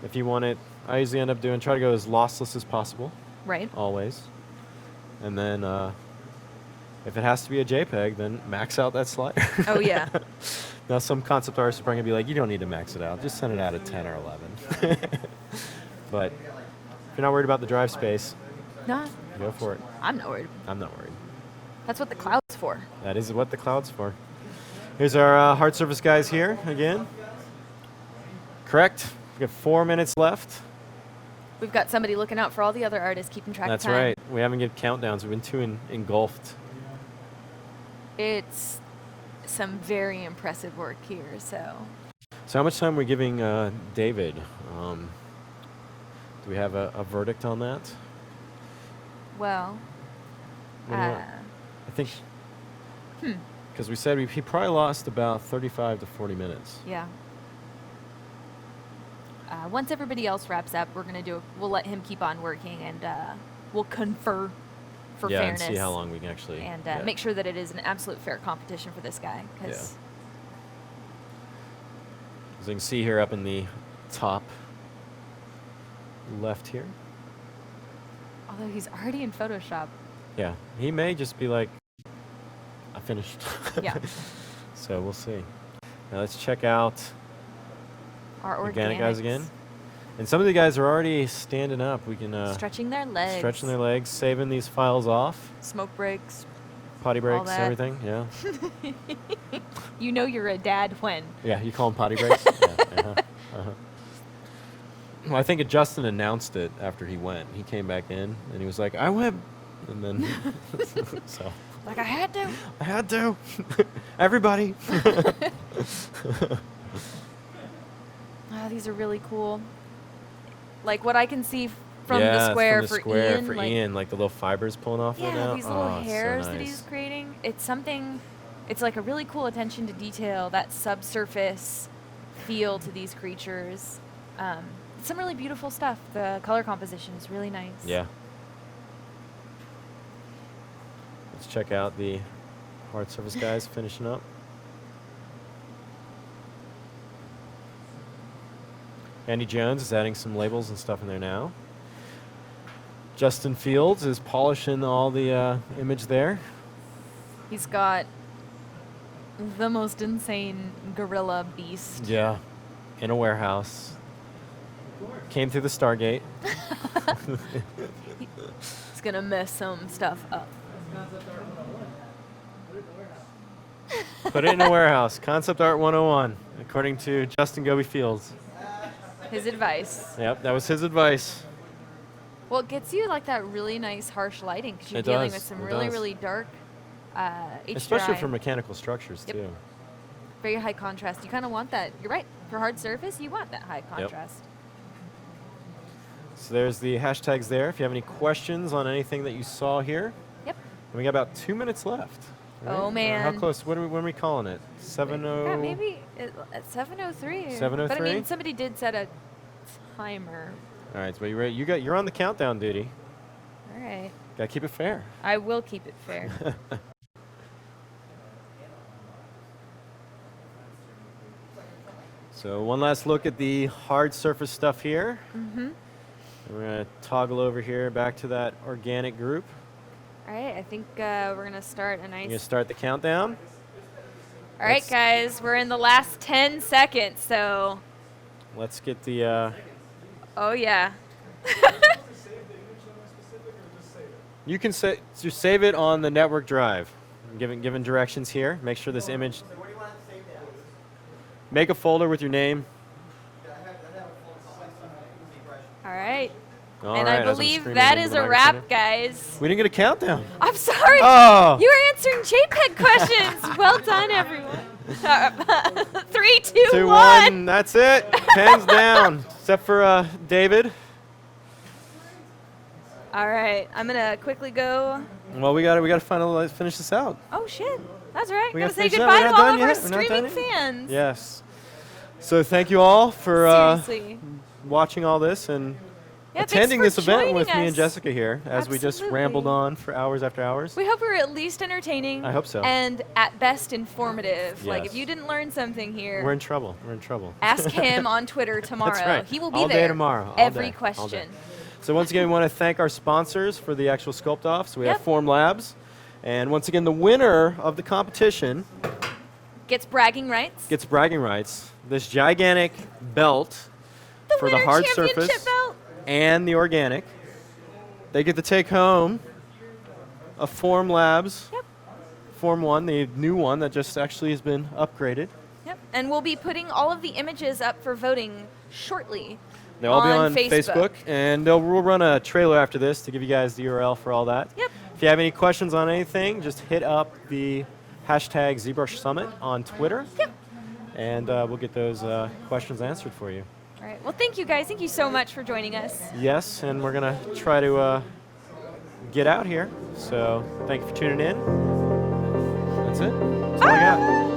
If you want it, I usually end up try to go as lossless as possible. Right. Always. And then if it has to be a JPEG, then max out that slider. Oh, yeah. Now, some concept artists are probably going to be like, you don't need to max it out. Just send it out at 10 or 11. But if you're not worried about the drive space, No, go for it. I'm not worried. I'm not worried. That's what the cloud's for. That is what the cloud's for. Here's our hard surface guys here again. Correct. We got 4 minutes left. We've got somebody looking out for all the other artists, keeping track That's of time. right. We haven't given countdowns. We've been too engulfed. It's some very impressive work here, so. So how much time are we giving David? Do we have a verdict on that? Well, I think, because we said he probably lost about 35 to 40 minutes. Yeah. Once everybody else wraps up, we'll let him keep on working, and we'll confer for fairness. And see how long we can actually. And make sure that it is an absolute fair competition for this guy. As you can see here up in the top left here. Although he's already in Photoshop. Yeah, he may just be like, I finished. Yeah. So we'll see. Now let's check out our organic guys again. And some of the guys are already standing up. We can stretching their legs. Stretching their legs, saving these files off. Smoke breaks. Potty breaks, everything. Yeah. You know you're a dad when. Yeah, you call them potty breaks. Yeah, Well, I think Justin announced it after he went. He came back in and he was like, "I went," and then so. Like I had to. I had to. Everybody. Oh, these are really cool. Like what I can see from the square from the for square Ian. For Ian, like the little fibers pulling off right now. Yeah, these little hairs so that nice. he's creating. It's something. It's like a really cool attention to detail, that subsurface feel to these creatures. Some really beautiful stuff. The color composition is really nice. Yeah. Let's check out the hard surface guys finishing up. Andy Jones is adding some labels and stuff in there now. Justin Fields is polishing all the image there. He's got the most insane gorilla beast. Yeah, in a warehouse. Came through the Stargate. He's gonna mess some stuff up. Put it in a warehouse. Concept Art 101, according to Justin Goby Fields. His advice. Yep, that was his advice. Well, it gets you like that really nice harsh lighting because you're It dealing does, with some it really, does. really dark HDRI. Especially for mechanical structures, Yep. too. Very high contrast. You kind of want that. You're right. For hard surface, you want that high contrast. So there's the hashtags there. If you have any questions on anything that you saw here. Yep. And we got about 2 minutes left. Right? Oh, man. How close? When are we calling it? 7:00? Yeah, maybe at 7:03. 7:03? But I mean, somebody did set a timer. All right, so you ready? You're on the countdown duty. All right. Gotta keep it fair. I will keep it fair. So one last look at the hard surface stuff here. Mm-hmm. We're gonna toggle over here back to that organic group. All right, I think we're gonna start a nice. You're gonna start the countdown. All right, guys, we're in the last 10 seconds, so. Let's get the. Oh yeah. You can just save it on the network drive. I'm given directions here. Make sure this image. Make a folder with your name. All right. All And right, I as I'm believe screaming that into is the a microphone wrap, guys. We didn't get a countdown. I'm sorry. Oh. You were answering JPEG questions. Well done, everyone. 3, 2, 2, 1. 1. That's it. Pens down. Except for David. All right. I'm gonna quickly go. Well, we gotta finish this out. Oh shit. That's right. We Gotta gotta say finish it up. goodbye We're to not all done of our yet. We're not done streaming yet. fans. Yes. So thank you all for Seriously. watching all this and Yeah, attending thanks this for event with joining me and us. Jessica here as we just Absolutely. rambled on for hours after hours. We hope we were at least entertaining. I hope so. And at best informative. Like Yes. if you didn't learn something here, We're in trouble. We're in trouble. ask him on Twitter tomorrow. That's right. He will be All there. day tomorrow. All Every day. question. All day. So once again, we want to thank our sponsors for the actual Sculpt-off. So we have Yep. Form Labs. And once again, the winner of the competition Gets bragging rights. gets bragging rights. This gigantic belt for the Winter hard Championship surface belt. and the organic. They get to take home a Form Labs Yep. Form 1, the new one that just actually has been upgraded. Yep, and we'll be putting all of the images up for voting shortly. They'll all be on Facebook, and we'll run a trailer after this to give you guys the URL for all that. Yep. If you have any questions on anything, just hit up the hashtag ZBrush Summit on Twitter. Yep. And we'll get those questions answered for you. All right. Well, thank you guys. Thank you so much for joining us. Yes, and we're going to try to get out here. So thank you for tuning in. That's it. That's all I got.